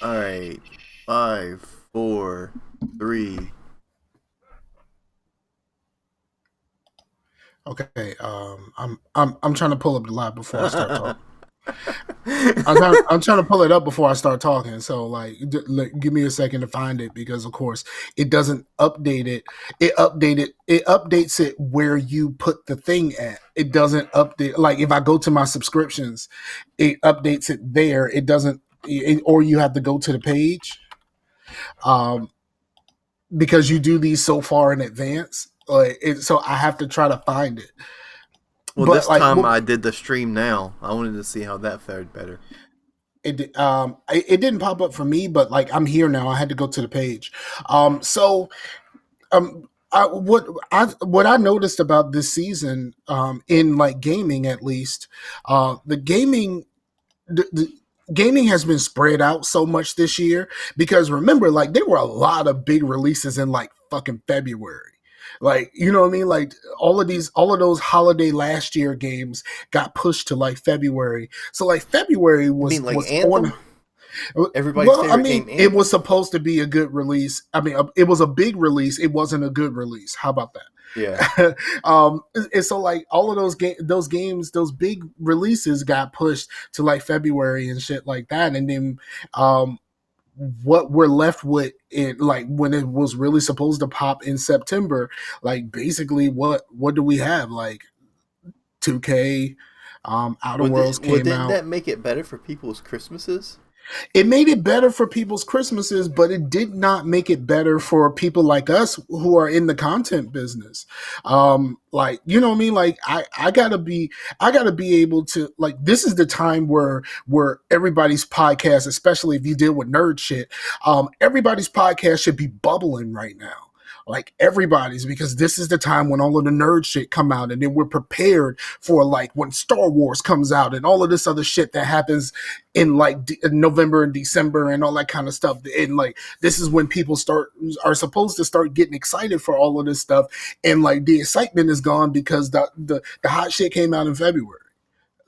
All right. 5, 4, 3. Okay, I'm trying to pull up the live before I start talking. I'm trying to pull it up before I start talking. So give me a second to find it because of course it doesn't update it. It updates it where you put the thing at. It doesn't update like if I go to my subscriptions, it updates it there. It doesn't, or you have to go to the page. Um, because you do these so far in advance. So I have to try to find it. Well, But this like, time well, I did the stream now. I wanted to see how that fared better. it didn't pop up for me, but like I'm here now. I had to go to the page. So what I noticed about this season, in like gaming at least, the gaming the gaming has been spread out so much this year because remember, like there were a lot of big releases in like fucking February. Like, you know what I mean? Like all of those holiday last year games got pushed to like February. So like February You mean like was on. Anthem? Everybody's Well, I favorite mean, game, it was Anthem? supposed to be a good release. I mean, it was a big release. It wasn't a good release. How about Yeah. that? And so like all of those games, those big releases got pushed to like February and shit like that. And then, um, what we're left with it like when it was really supposed to pop in September, like basically what do we have? Like 2K, Outer Worlds Well, came didn't out. that make it better for people's Christmases? It made it better for people's Christmases, but it did not make it better for people like us who are in the content business. Like, you know what I mean? Like I gotta be able to like this is the time where everybody's podcast, especially if you deal with nerd shit, everybody's podcast should be bubbling right now. Like everybody's, because this is the time when all of the nerd shit come out, and then we're prepared for like when Star Wars comes out and all of this other shit that happens in like November and December and all that kind of stuff. And like this is when people are supposed to start getting excited for all of this stuff, and like the excitement is gone because the hot shit came out in February.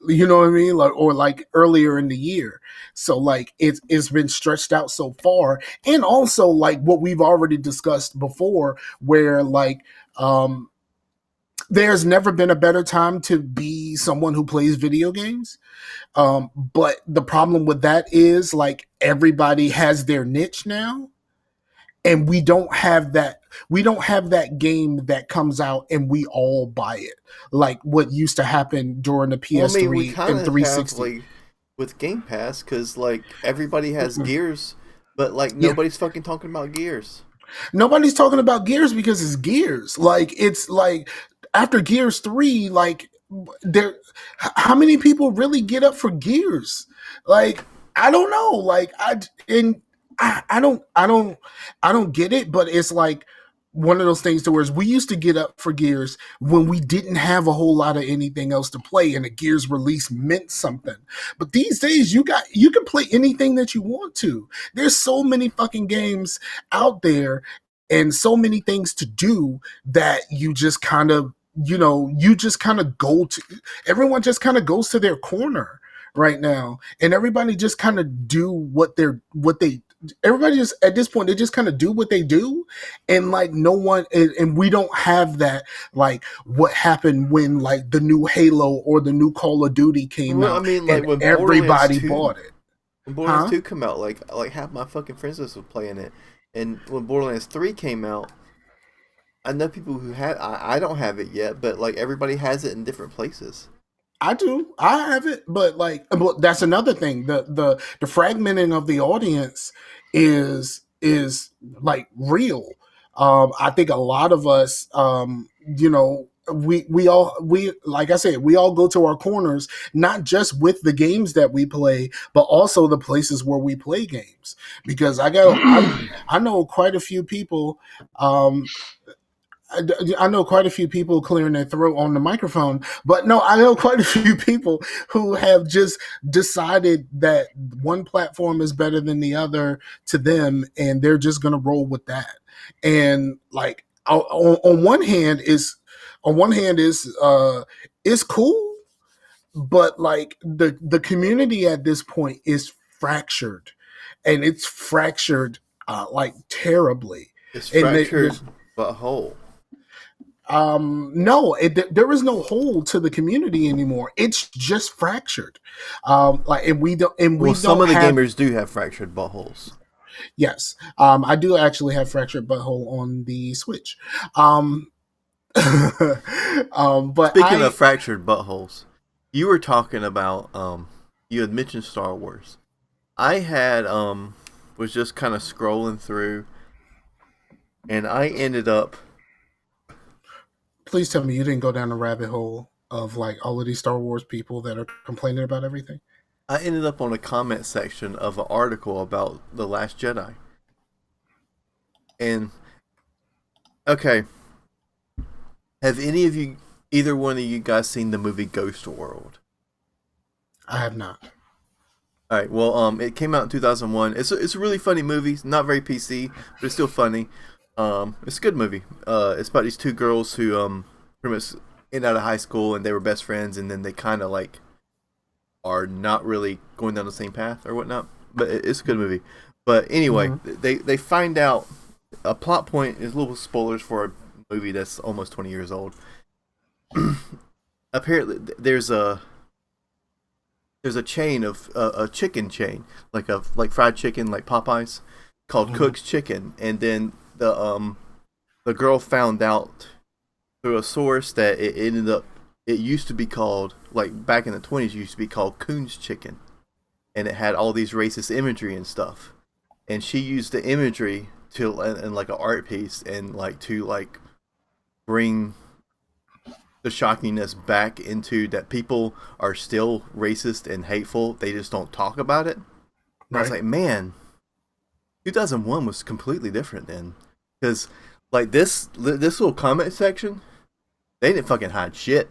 You know what I mean? Like or like earlier in the year. So like it's been stretched out so far, and also like what we've already discussed before, where like there's never been a better time to be someone who plays video games. But the problem with that is like everybody has their niche now, and we don't have that game that comes out and we all buy it like what used to happen during the Well, I mean, we PS3 kind and of have 360. like with Game Pass because like everybody has Mm-mm. Gears, but like Yeah, nobody's fucking talking about Gears. nobody's talking about Gears because it's Gears. Like it's like after Gears 3, like there how many people really get up for Gears? Like I don't know. Like I don't get it, but it's like one of those things to where we used to get up for Gears when we didn't have a whole lot of anything else to play, and a Gears release meant something. But these days, you can play anything that you want to. There's so many fucking games out there, and so many things to do that you just kind of you just kind of go to. Everyone just kind of goes to their corner right now, and everybody just kind of do what they everybody just at this point they just kind of do what they do, and like no one and we don't have that like what happened when like the new Halo or the new Call of Duty came Well, I out mean, like and when Borderlands everybody Two, bought it. when Borderlands Huh? Two come out, like half my fucking friends list was playing it, and when Borderlands Three came out, I know people who had. I don't have it yet, but like everybody has it in different places. I do. I have it, but like, but that's another thing. The fragmenting of the audience is like real. I think a lot of us, we like I said, we all go to our corners, not just with the games that we play, but also the places where we play games. Because I know quite a few people. Um, I know quite a few people clearing their throat on the microphone, but no, I know quite a few people who have just decided that one platform is better than the other to them, and they're just going to roll with that. And like on one hand is cool, but like the community at this point is fractured, and it's fractured like terribly. It's And fractured but whole. no, there is no hole to the community anymore. It's just fractured. Like, and we Well, some don't of the have. gamers do have fractured buttholes. Yes, I do actually have fractured butthole on the Switch. But Speaking of fractured buttholes, you were talking about you had mentioned Star Wars. I had was just kind of scrolling through, and I ended up. Please tell me you didn't go down the rabbit hole of like all of these Star Wars people that are complaining about everything. I ended up on a comment section of an article about The Last Jedi. And okay, have any of you, either one of you guys, seen the movie Ghost World? I have not. All right. Well, it came out in 2001. It's a really funny movie. It's not very PC, but it's still funny. It's a good movie. It's about these two girls who pretty much get out of high school and they were best friends, and then they kind of like are not really going down the same path or whatnot. But it's a good movie. But anyway, they find out a plot point is little spoilers for a movie that's almost 20 years old. Apparently, there's a chain of a chicken chain, like fried chicken, like Popeyes, called Cook's Chicken, and then the girl found out through a source that it used to be called, like back in the 20s, it used to be called Coon's Chicken, and it had all these racist imagery and stuff, and she used the imagery to and like an art piece and like to like bring the shockingness back into that people are still racist and hateful. They just don't talk about it. Right. I was like, man, 2001 was completely different then, because like this little comment section, they didn't fucking hide shit.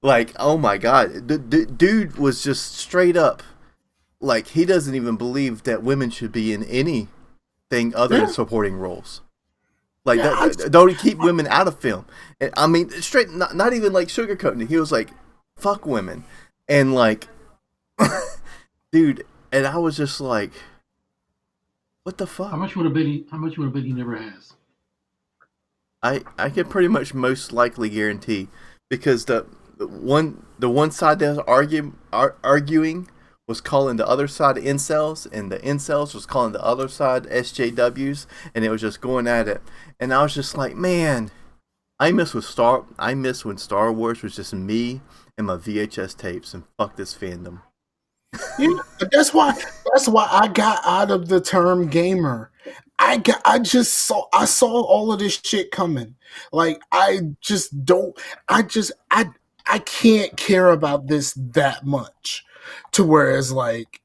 Like, oh my god, dude was just straight up like he doesn't even believe that women should be in anything other than supporting roles. Like, don't keep women out of film. And, I mean, straight, not even like sugarcoating it. He was like, fuck women. And like, dude, and I was just like, what the fuck? How much would have bet he never has? I can pretty much most likely guarantee, because the one side that was arguing was calling the other side incels, and the incels was calling the other side SJWs, and it was just going at it. And I was just like, man, I miss when Star Wars was just me and my VHS tapes, and fuck this fandom. You know, that's why I got out of the term gamer. I saw all of this shit coming. Like, I can't care about this that much. To whereas like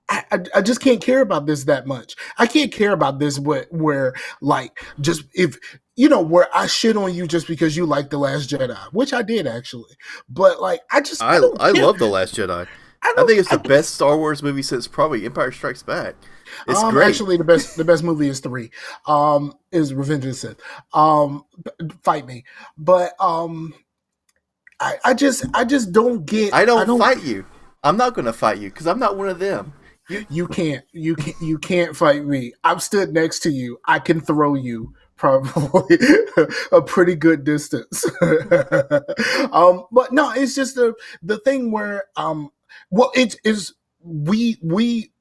I just can't care about this that much. I can't care about this where like, just if you know, where I shit on you just because you like The Last Jedi, which I did actually. But like, I love The Last Jedi. I think it's the best Star Wars movie since probably Empire Strikes Back. It's great. Actually, the best movie is 3. Is Revenge of the Sith. Fight me. But I just don't get. I don't fight you. I'm not going to fight you because I'm not one of them. You can't fight me. I've stood next to you. I can throw you probably a pretty good distance. But no, it's just the thing where well, it is we.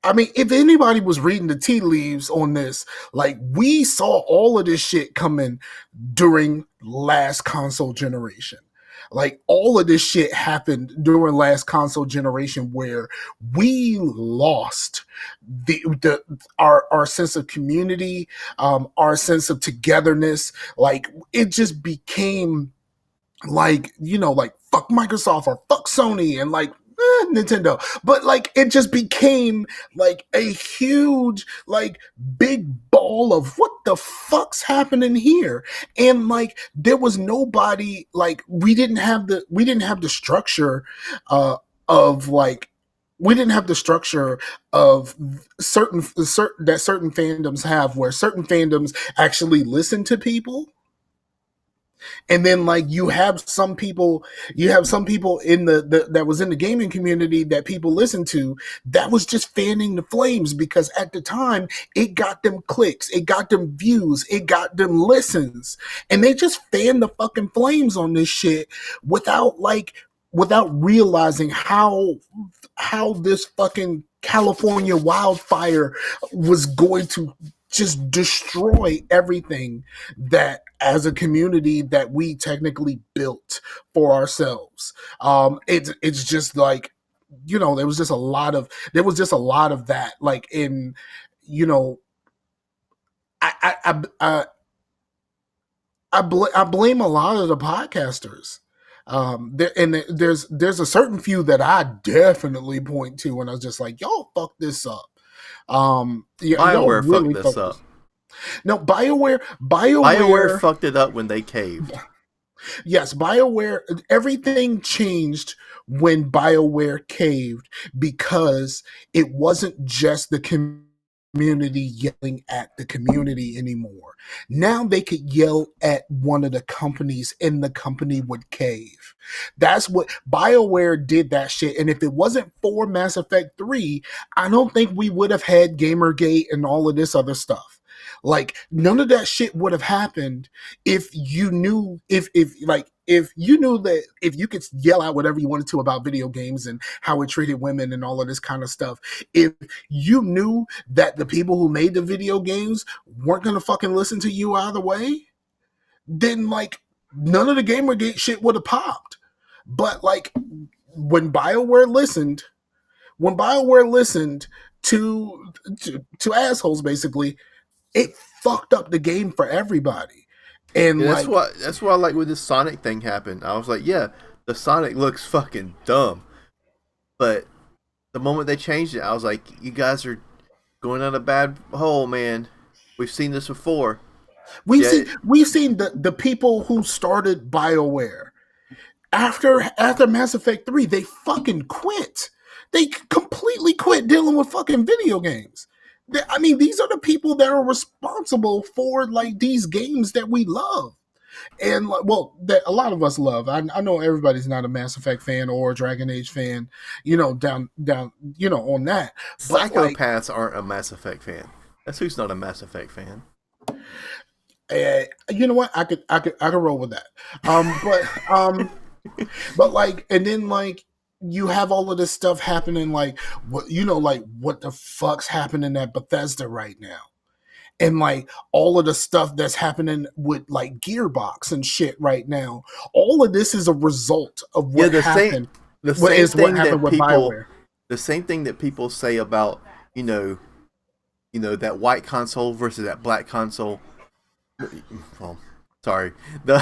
I mean, if anybody was reading the tea leaves on this, like, we saw all of this shit coming during last console generation. Like, all of this shit happened during last console generation, where we lost our sense of community, our sense of togetherness. Like, it just became like, you know, like, fuck Microsoft or fuck Sony and like Nintendo. But like, it just became like a huge, like, big ball of what the fuck's happening here. And like, there was nobody, like, we didn't have the structure of like, we didn't have the structure of certain fandoms have, where certain fandoms actually listen to people. And then like you have some people in the that was in the gaming community that people listen to that was just fanning the flames, because at the time it got them clicks, it got them views, it got them listens, and they just fan the fucking flames on this shit without realizing how this fucking California wildfire was going to just destroy everything that as a community that we technically built for ourselves. It's just like, there was just a lot of that, like in, I blame a lot of the podcasters. There's a certain few that I definitely point to, and I was just like, y'all fuck this up. BioWare really fucked this up. No, BioWare fucked it up when they caved. Yes, BioWare, everything changed when BioWare caved, because it wasn't just the community yelling at the community anymore. Now they could yell at one of the companies and the company would cave. That's what BioWare did, that shit. And if it wasn't for Mass Effect 3, I don't think we would have had Gamergate and all of this other stuff. Like, none of that shit would have happened if you knew if you knew that if you could yell out whatever you wanted to about video games and how it treated women and all of this kind of stuff. If you knew that the people who made the video games weren't gonna fucking listen to you either way, then like none of the Gamergate shit would have popped. But like when BioWare listened to assholes, basically, it fucked up the game for everybody. And that's why like when this Sonic thing happened, I was like, yeah, the Sonic looks fucking dumb. But the moment they changed it, I was like, you guys are going down a bad hole, man. We've seen this before. We've seen the people who started BioWare after Mass Effect 3, they fucking quit. They completely quit dealing with fucking video games. I mean, these are the people that are responsible for like these games that we love, and that a lot of us love. I know everybody's not a Mass Effect fan or a Dragon Age fan, down, on that. Psychopaths aren't a Mass Effect fan. That's who's not a Mass Effect fan. You know what? I could roll with that. But like, and then like, you have all of this stuff happening, like what the fuck's happening at Bethesda right now, and like all of the stuff that's happening with like Gearbox and shit right now. All of this is a result of what happened. The same thing that people say about that white console versus that black console. Well, sorry. The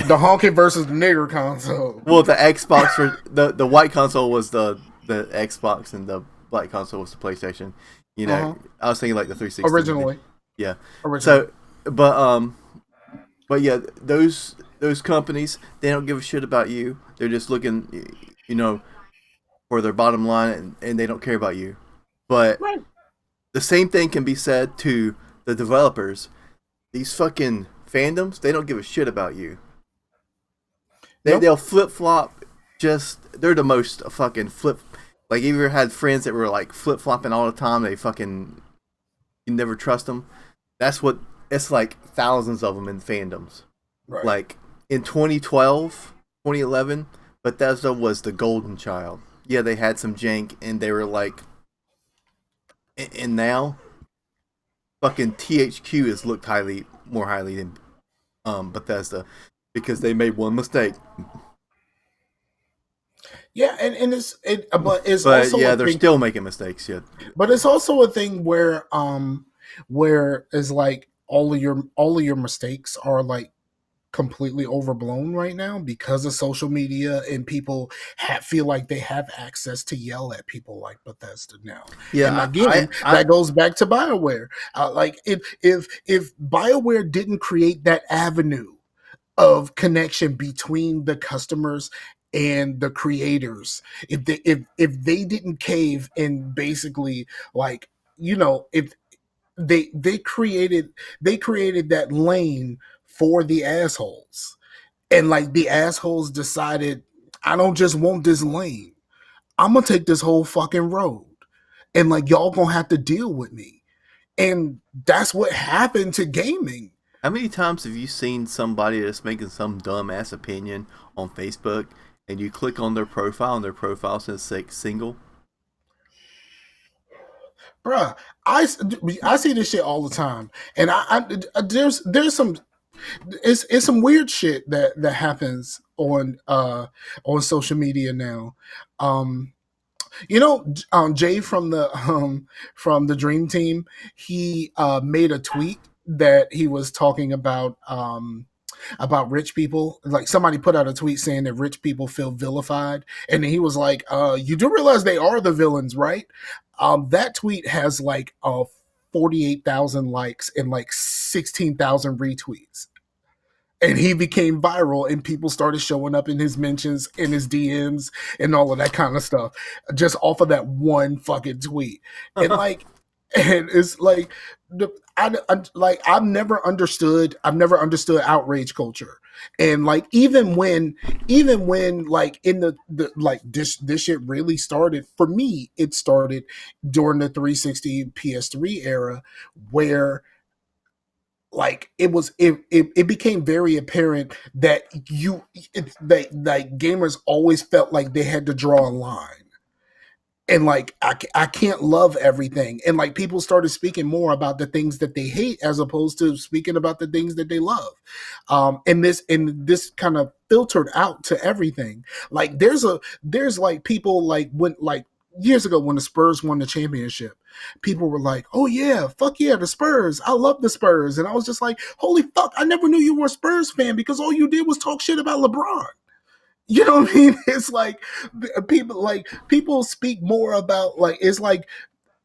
honky versus the nigger console. Well, the Xbox the white console was the Xbox and the black console was the PlayStation. I was thinking like the 360 originally. Yeah. So, but yeah, those companies, they don't give a shit about you. They're just looking, for their bottom line, and they don't care about you. But the same thing can be said to the developers. These fucking fandoms, they don't give a shit about you. They'll flip-flop. They're the most fucking flip. Like, you ever had friends that were like flip-flopping all the time? You never trust them. It's like thousands of them in fandoms. Right. Like in 2012, 2011, Bethesda was the golden child. Yeah, they had some jank, and they were like, and now, fucking THQ is looked more highly than Bethesda, because they made one mistake. Yeah, and it's they're still making mistakes. Yeah, but it's also a thing where it's like all of your mistakes are like completely overblown right now because of social media, and people feel like they have access to yell at people like Bethesda now. Yeah, and again, that goes back to BioWare. Like if BioWare didn't create that avenue of connection between the customers and the creators, if they didn't cave and basically, like, if they created that lane for the assholes, and like the assholes decided, I don't just want this lane, I'm gonna take this whole fucking road, and like y'all gonna have to deal with me. And that's what happened to gaming. How many times have you seen somebody that's making some dumbass opinion on Facebook, and you click on their profile, and their profile says like single? Bruh, I see this shit all the time, and there's some it's some weird shit that happens on social media now. Jay from the Dream Team, he made a tweet that he was talking about rich people. Like somebody put out a tweet saying that rich people feel vilified, and then he was like, "You do realize they are the villains, right?" That tweet has like 48,000 likes and like 16,000 retweets. And he became viral, and people started showing up in his mentions, in his DMs, and all of that kind of stuff, just off of that one fucking tweet. And like, and it's like, I've never understood outrage culture. And like, even when like in the like this shit really started for me, it started during the 360 PS3 era, where like it became very apparent that gamers always felt like they had to draw a line, and like I can't love everything, and like people started speaking more about the things that they hate as opposed to speaking about the things that they love, and this kind of filtered out to everything. Like there's like people like when like years ago when the Spurs won the championship, people were like, "Oh yeah, fuck yeah, the Spurs! I love the Spurs," and I was just like, "Holy fuck! I never knew you were a Spurs fan because all you did was talk shit about LeBron." You know what I mean? It's like people speak more about like it's like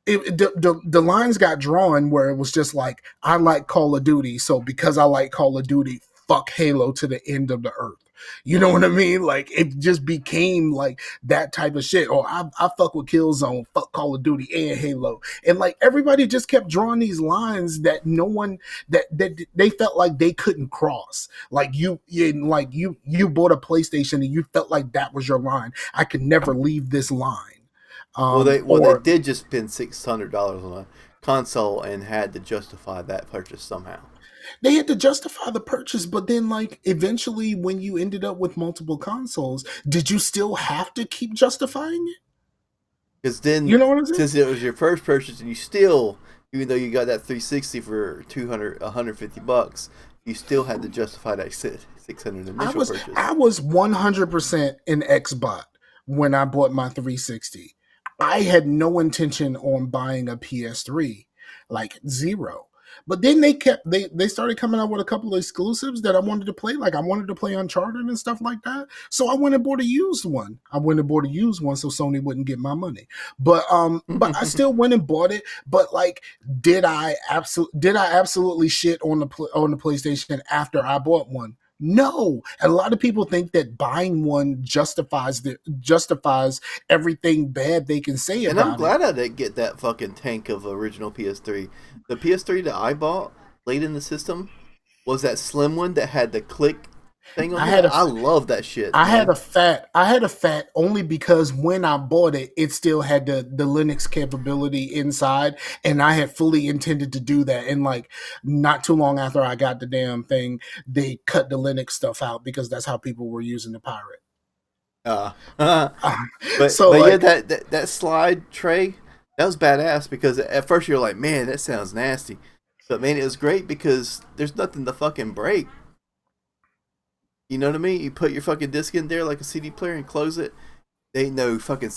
the lines got drawn where it was just like, I like Call of Duty, so because I like Call of Duty, fuck Halo to the end of the earth. You know what I mean? Like it just became like that type of shit. Or I fuck with Killzone, fuck Call of Duty and Halo, and like everybody just kept drawing these lines that no one that they felt like they couldn't cross. Like you bought a PlayStation and you felt like that was your line. I could never leave this line. They did just spend $600 on a console and had to justify that purchase somehow. They had to justify the purchase, but then like eventually when you ended up with multiple consoles, did you still have to keep justifying it? Because then, you know what I'm saying? Since it was your first purchase, and you still, even though you got that 360 for $150, you still had to justify that $600 initial purchase. I was 100% an Xbot when I bought my 360. I had no intention on buying a PS3, like zero. But then they started coming out with a couple of exclusives that I wanted to play. Like I wanted to play Uncharted and stuff like that. So I went and bought a used one. So Sony wouldn't get my money. But I still went and bought it. But like, did I absolutely shit on the PlayStation after I bought one? No. And a lot of people think that buying one justifies everything bad they can say about it. And I'm glad I didn't get that fucking tank of original PS3. The PS3 that I bought late in the system was that slim one that had the click thing on it. I love that shit. I had a fat only because when I bought it, it still had the Linux capability inside, and I had fully intended to do that. And like not too long after I got the damn thing, they cut the Linux stuff out because that's how people were using the pirate. That slide tray, that was badass because at first you're like, man, that sounds nasty. But man, it was great because there's nothing to fucking break. You know what I mean? You put your fucking disc in there like a CD player and close it. There ain't no fucking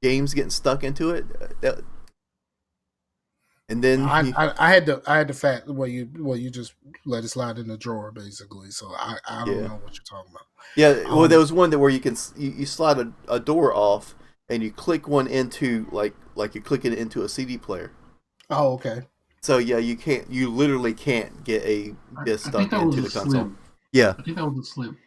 games getting stuck into it. And then I had the fat you just let it slide in the drawer basically. So I don't know what you're talking about. Yeah, well, there was one where you can you slide a door off and you click one into like you're clicking it into a CD player. Oh, okay. So yeah, you literally can't get a disc stuck into the console. Slim. Yeah, I think that was a slim.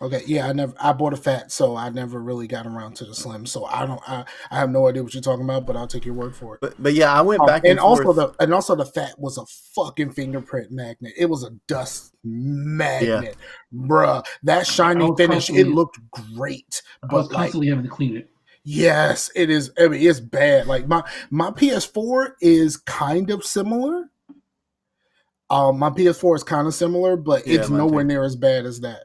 Okay, yeah, I bought a fat, so I never really got around to the slim. So I have no idea what you're talking about, but I'll take your word for it. But yeah, I went back and forth. And also the fat was a fucking fingerprint magnet. It was a dust magnet, bruh. That shiny finish, it looked great. I was constantly having to clean it. Yes, it is. I mean, it's bad. Like my PS4 is kind of similar. My PS4 is kind of similar, but it's nowhere near as bad as that.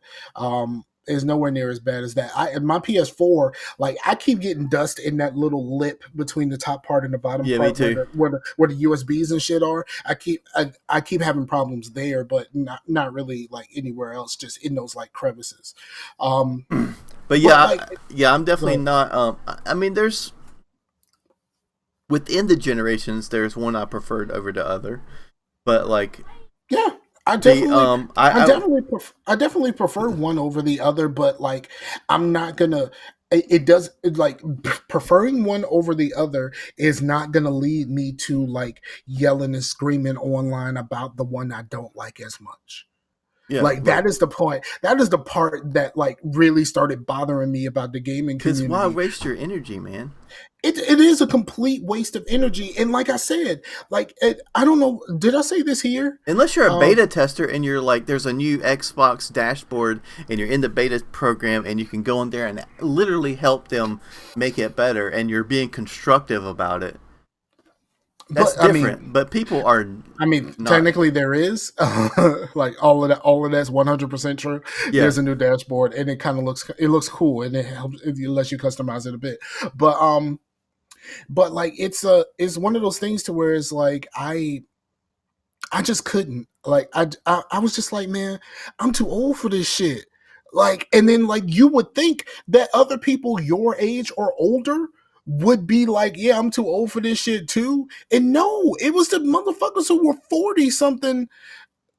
Is nowhere near as bad as that. My PS4, like I keep getting dust in that little lip between the top part and the bottom part, me too. Where the USBs and shit are. I keep having problems there, but not really like anywhere else. Just in those like crevices. But yeah, I'm definitely not. I mean, there's within the generations, there's one I preferred over the other, but like, yeah. I definitely prefer one over the other, but like I'm not gonna. Preferring one over the other is not gonna lead me to like yelling and screaming online about the one I don't like as much. Yeah, like that is the point. That is the part that like really started bothering me about the gaming community. Because why waste your energy, man? It is a complete waste of energy. And like I said, like I don't know, did I say this here? Unless you're a beta tester and you're like, there's a new Xbox dashboard and you're in the beta program and you can go in there and literally help them make it better and you're being constructive about it. That's different, but people are. I mean, technically there is like all of that's 100% true. Yeah. There's a new dashboard, and it kind of looks cool, and it helps if you let you customize it a bit. But like it's one of those things to where it's like I just couldn't like I was just like, man, I'm too old for this shit. Like, and then like you would think that other people your age or older would be like, yeah, I'm too old for this shit too. And no, it was the motherfuckers who were 40 something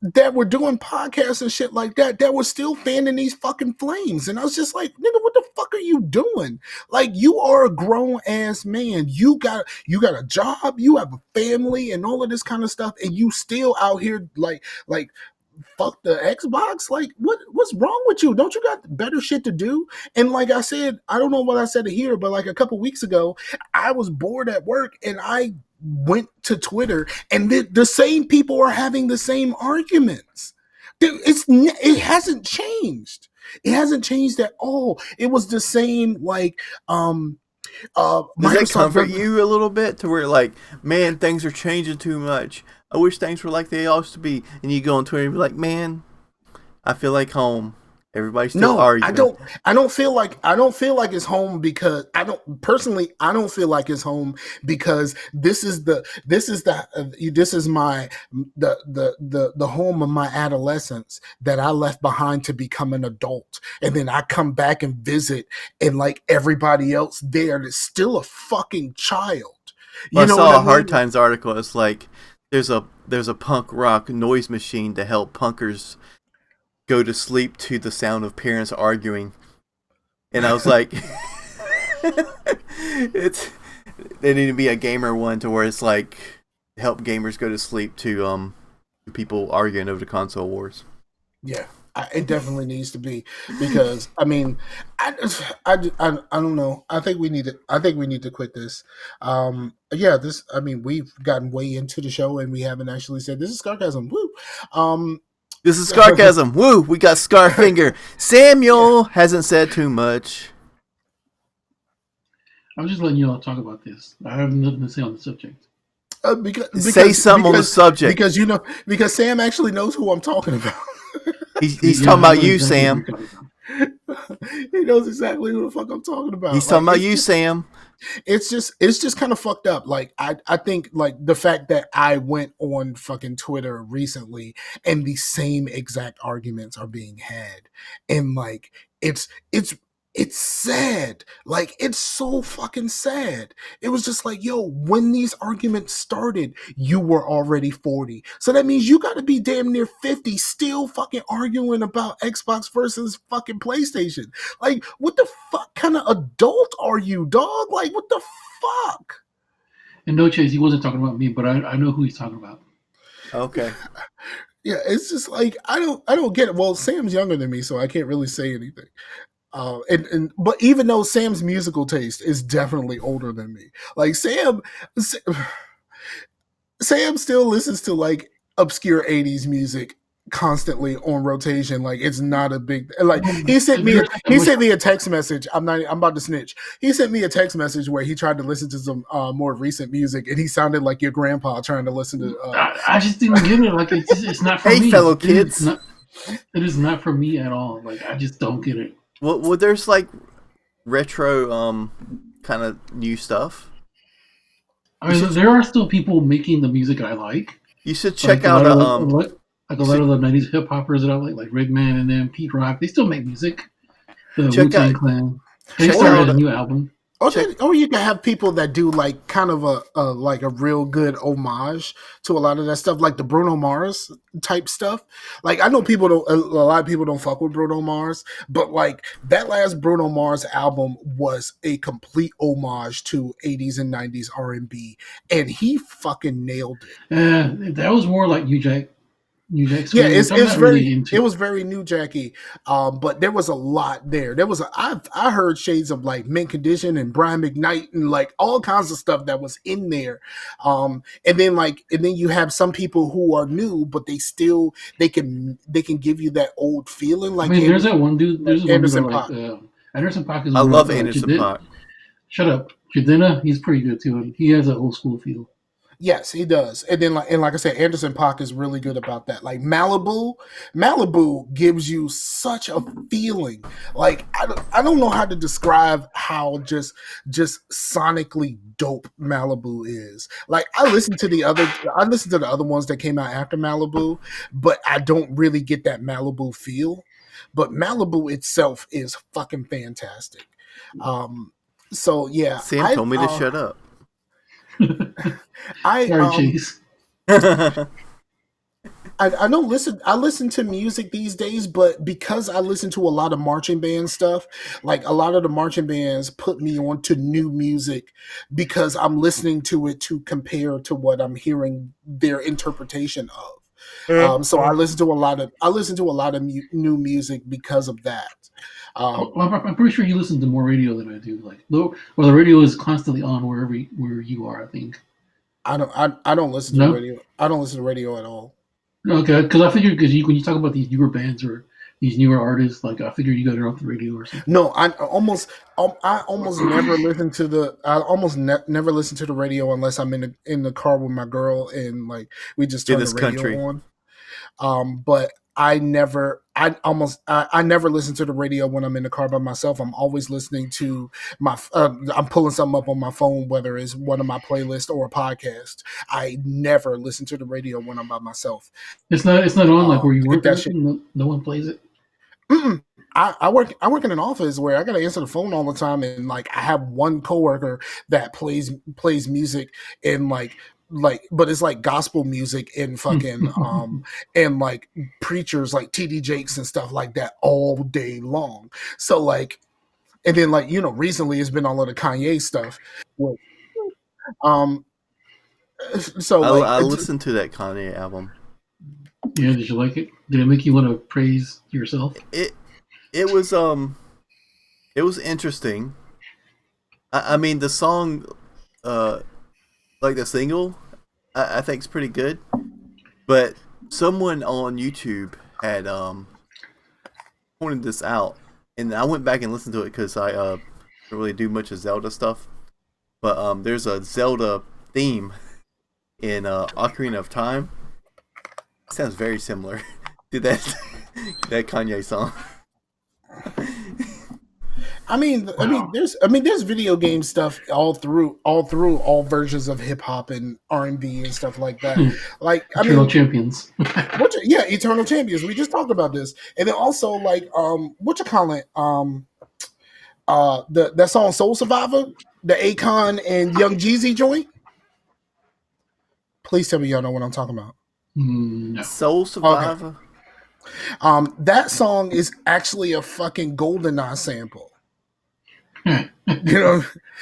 that were doing podcasts and shit like that were still fanning these fucking flames. And I was just like, nigga, what the fuck are you doing? Like, you are a grown ass man. You got a job, you have a family and all of this kind of stuff, and you still out here like fuck the Xbox. Like, what's wrong with you? Don't you got better shit to do? And like I said, I don't know what I said here, but like a couple weeks ago, I was bored at work and I went to Twitter, and the same people are having the same arguments. It hasn't changed. It hasn't changed at all. It was the same like does that comfort you a little bit to where like, man, things are changing too much? I wish things were like they used to be. And you go on Twitter and be like, man, I feel like home. Everybody's still arguing. I don't feel like it's home because I don't feel like it's home because this is my the home of my adolescence that I left behind to become an adult, and then I come back and visit, and like everybody else there is still a fucking child. I saw a Hard Times article. It's like there's a punk rock noise machine to help punkers go to sleep to the sound of parents arguing, and I was like, they need to be a gamer one to where it's like help gamers go to sleep to people arguing over the console wars. Yeah, it definitely needs to be, because I mean, I don't know. I think we need to quit this. We've gotten way into the show and we haven't actually said this is Scarcasm. Woo. This is Scarcasm. Woo! We got Scarfinger. Samuel hasn't said too much. I'm just letting you all talk about this. I have nothing to say on the subject. Say something on the subject. Because Sam actually knows who I'm talking about. He's talking about you, Sam. He knows exactly who the fuck I'm talking about. He's talking about you, Sam. It's just kind of fucked up. Like I think like the fact that I went on fucking Twitter recently and the same exact arguments are being had, and like it's sad. Like, it's so fucking sad. It was just like, yo, when these arguments started, you were already 40. So that means you got to be damn near 50 still fucking arguing about Xbox versus fucking PlayStation. Like, what the fuck kind of adult are you, dog? Like, what the fuck? And no, Chase, he wasn't talking about me, but I know who he's talking about. Okay. Yeah, it's just like I don't get it. Well, Sam's younger than me, so I can't really say anything. But even though Sam's musical taste is definitely older than me, like Sam still listens to like obscure '80s music constantly on rotation. Like it's not a big like he sent me a text message. I'm about to snitch. He sent me a text message where he tried to listen to some more recent music, and he sounded like your grandpa trying to listen to. I just didn't get it. Like it's not for me. Hey, fellow kids. It is not for me at all. Like I just don't get it. Well, there's like retro kind of new stuff. I mean, there are still people making the music I like. You should check like out a lot of the '90s hip hoppers that I like Redman and then Pete Rock. They still make music. The Wu-Tang Clan. They started a new album. Or you can have people that do like kind of a real good homage to a lot of that stuff, like the Bruno Mars type stuff. Like I know a lot of people don't fuck with Bruno Mars, but like that last Bruno Mars album was a complete homage to 80s and 90s R&B, and he fucking nailed it. That was more like New Jack. Yeah, it was very New Jacky, but there was a lot there. I heard shades of like Mint Condition and Brian McKnight and like all kinds of stuff that was in there. And then you have some people who are new, but they can give you that old feeling. Like there's that one dude. There's Anderson one dude like Anderson .Paak is. I love Anderson .Paak. Shut up, Jadena. He's pretty good too. He has an old school feel. Yes, he does. And then like I said, Anderson .Paak is really good about that. Like Malibu gives you such a feeling. Like I don't know how to describe how just sonically dope Malibu is. Like I listened to the other ones that came out after Malibu, but I don't really get that Malibu feel. But Malibu itself is fucking fantastic. So yeah. Sam told me to shut up. I don't listen. I listen to music these days, but because I listen to a lot of marching band stuff, like a lot of the marching bands put me on to new music because I'm listening to it to compare to what I'm hearing their interpretation of. So I listen to a lot of new music because of that. I'm pretty sure you listen to more radio than I do. Like, the radio is constantly on where you are. I think. I don't listen to radio. I don't listen to radio at all. Okay, because I figured when you talk about these newer bands or these newer artists, like I figured you got it off the radio or something. No, I almost never listen to never listen to the radio unless I'm in the car with my girl and like we just turn the radio on. But I never listen to the radio when I'm in the car by myself. I'm always listening to I'm pulling something up on my phone, whether it's one of my playlists or a podcast. I never listen to the radio when I'm by myself. It's not on like where you work. That shit. No one plays it. Mm-mm. I work in an office where I gotta answer the phone all the time, and like I have one coworker that plays music and but it's like gospel music and fucking and like preachers like TD Jakes and stuff like that all day long. So like, and then like recently it's been all of the Kanye stuff. So I listened to that Kanye album. Yeah, did you like it? Did it make you want to praise yourself? It was interesting. I mean the song, like the single, I think is pretty good. But someone on YouTube had pointed this out, and I went back and listened to it because I don't really do much of Zelda stuff. But there's a Zelda theme in Ocarina of Time. It sounds very similar to that Kanye song. I mean, there's video game stuff all through all versions of hip hop and R&B and stuff like that. Like, Eternal Champions. Eternal Champions. We just talked about this, and then also like that song Soul Survivor, the Akon and Young Jeezy joint. Please tell me y'all know what I'm talking about. No. Soul Survivor. Okay. That song is actually a fucking GoldenEye sample. Wow.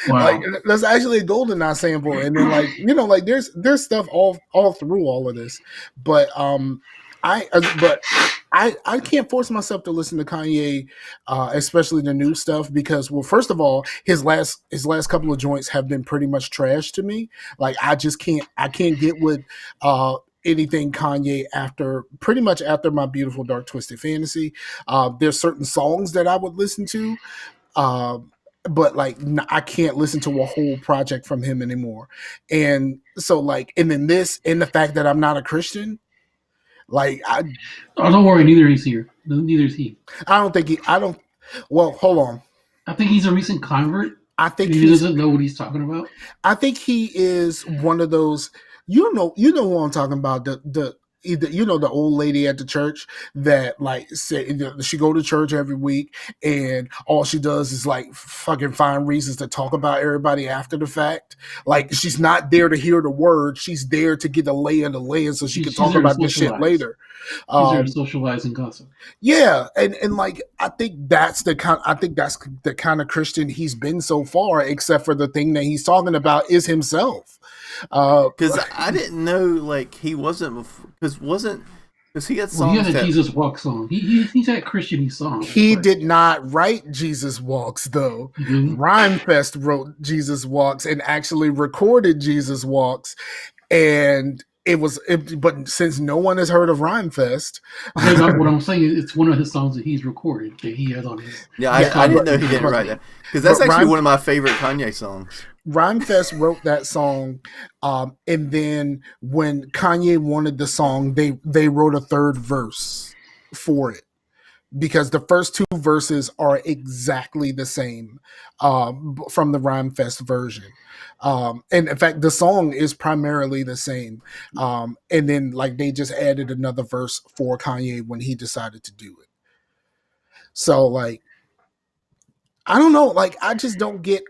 Like that's actually a GoldenEye sample, and then like there's stuff all through all of this, but I can't force myself to listen to Kanye, especially the new stuff, because, well, first of all, his last couple of joints have been pretty much trash to me. Like, I can't get with anything Kanye after My Beautiful Dark Twisted Fantasy. There's certain songs that I would listen to. But like, I can't listen to a whole project from him anymore. And so, like, and then this, and the fact that I'm not a Christian, like, don't worry, neither is here. Neither is he. Well, hold on. I think he's a recent convert. I think he doesn't know what he's talking about. I think he is one of those. You know who I'm talking about. The old lady at the church that, like, she go to church every week, and all she does is, like, fucking find reasons to talk about everybody after the fact. Like, she's not there to hear the word; she's there to get the lay of the land so she can talk about this shit later. She's there to socialize and gossip. Yeah, and like, I think that's the kind of Christian he's been so far, except for the thing that he's talking about is himself. Because I didn't know, like, he wasn't, because he had songs. He had a Jesus Walk song. He's had Christian songs. He did not write Jesus Walks, though. Mm-hmm. Rhymefest wrote Jesus Walks and actually recorded Jesus Walks, and but since no one has heard of Rhymefest, what I'm saying is, it's one of his songs that he's recorded that he has on his. Yeah, I didn't know he didn't write that, because that's actually one of my favorite Kanye songs. Rhymefest wrote that song, and then when Kanye wanted the song, they wrote a third verse for it, because the first two verses are exactly the same from the Rhymefest version. And in fact, the song is primarily the same. And then, like, they just added another verse for Kanye when he decided to do it. So, like, I don't know. Like, I just don't get.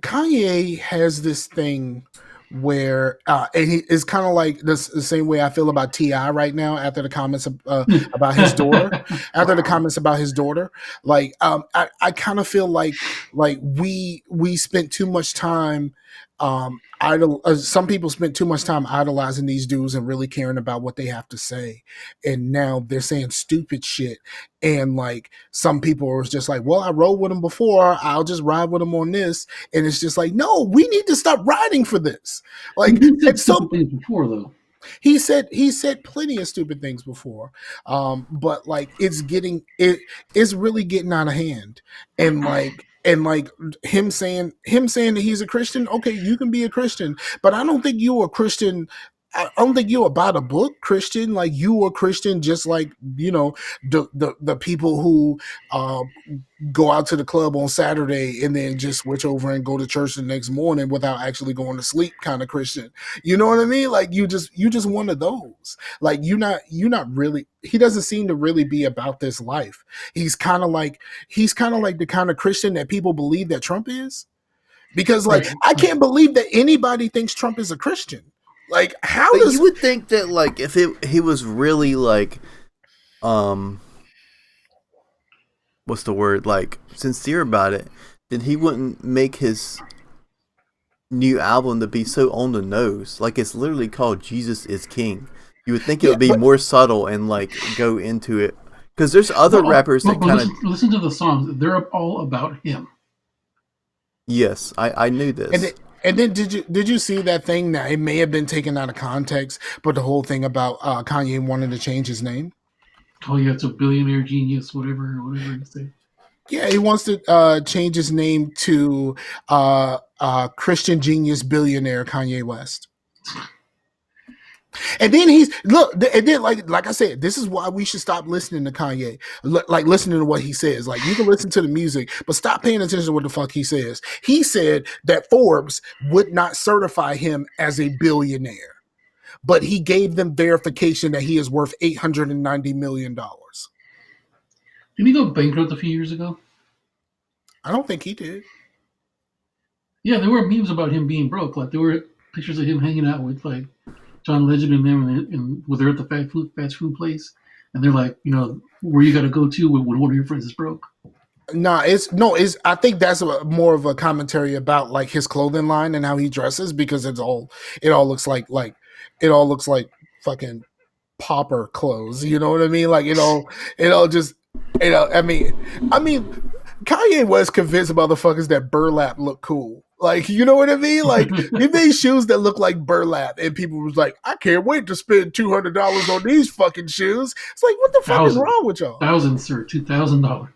Kanye has this thing where, and he is kind of like this, the same way I feel about T.I. right now after the comments about his daughter. After the comments about his daughter, like, I kind of feel like we spent too much time. Some people spent too much time idolizing these dudes and really caring about what they have to say, and now they're saying stupid shit. And, like, some people are just like, well, I rode with him before, I'll just ride with him on this. And it's just like, no, we need to stop riding for this. Like, things before, though. He said plenty of stupid things before, but, like, it's really getting out of hand. And like him saying that he's a Christian. Okay, you can be a Christian, but I don't think you're a Christian. I don't think you're about a book Christian. Like, you are Christian, just like, you know, the people who go out to the club on Saturday and then just switch over and go to church the next morning without actually going to sleep kind of Christian. You know what I mean? Like, you just one of those. Like, you're not really. He doesn't seem to really be about this life. He's kind of like the kind of Christian that people believe that Trump is, because, like, I can't believe that anybody thinks Trump is a Christian. Like, how but does you would think that, like, if he was really, like, what's the word, like, sincere about it, then he wouldn't make his new album to be so on the nose. Like, it's literally called Jesus is King. You would think it would be more subtle and, like, go into it, because there's other rappers that kind of listen to the songs. They're all about him. Yes, I knew this. And then did you see that thing that it may have been taken out of context, but the whole thing about Kanye wanting to change his name? Oh yeah, it's a billionaire genius, whatever you say. Yeah, he wants to change his name to Christian genius billionaire Kanye West. And then like I said, this is why we should stop listening to Kanye. Like, listening to what he says. Like, you can listen to the music, but stop paying attention to what the fuck he says. He said that Forbes would not certify him as a billionaire, but he gave them verification that he is worth $890 million. Didn't he go bankrupt a few years ago? I don't think he did. Yeah, there were memes about him being broke. Like, there were pictures of him hanging out with, like, John Legend and them, and they're at the fast food place, and they're like, you know, where you got to go to when one of your friends is broke. I think that's more of a commentary about, like, his clothing line and how he dresses, because it all looks like it all looks like fucking popper clothes. You know what I mean? Like it all just I mean Kanye West convinced motherfuckers that burlap look cool. Like, you know what I mean? Like, he made shoes that look like burlap, and people was like, I can't wait to spend $200 on these fucking shoes. It's like, what the fuck is wrong with y'all? $1,000, sir, $2,000.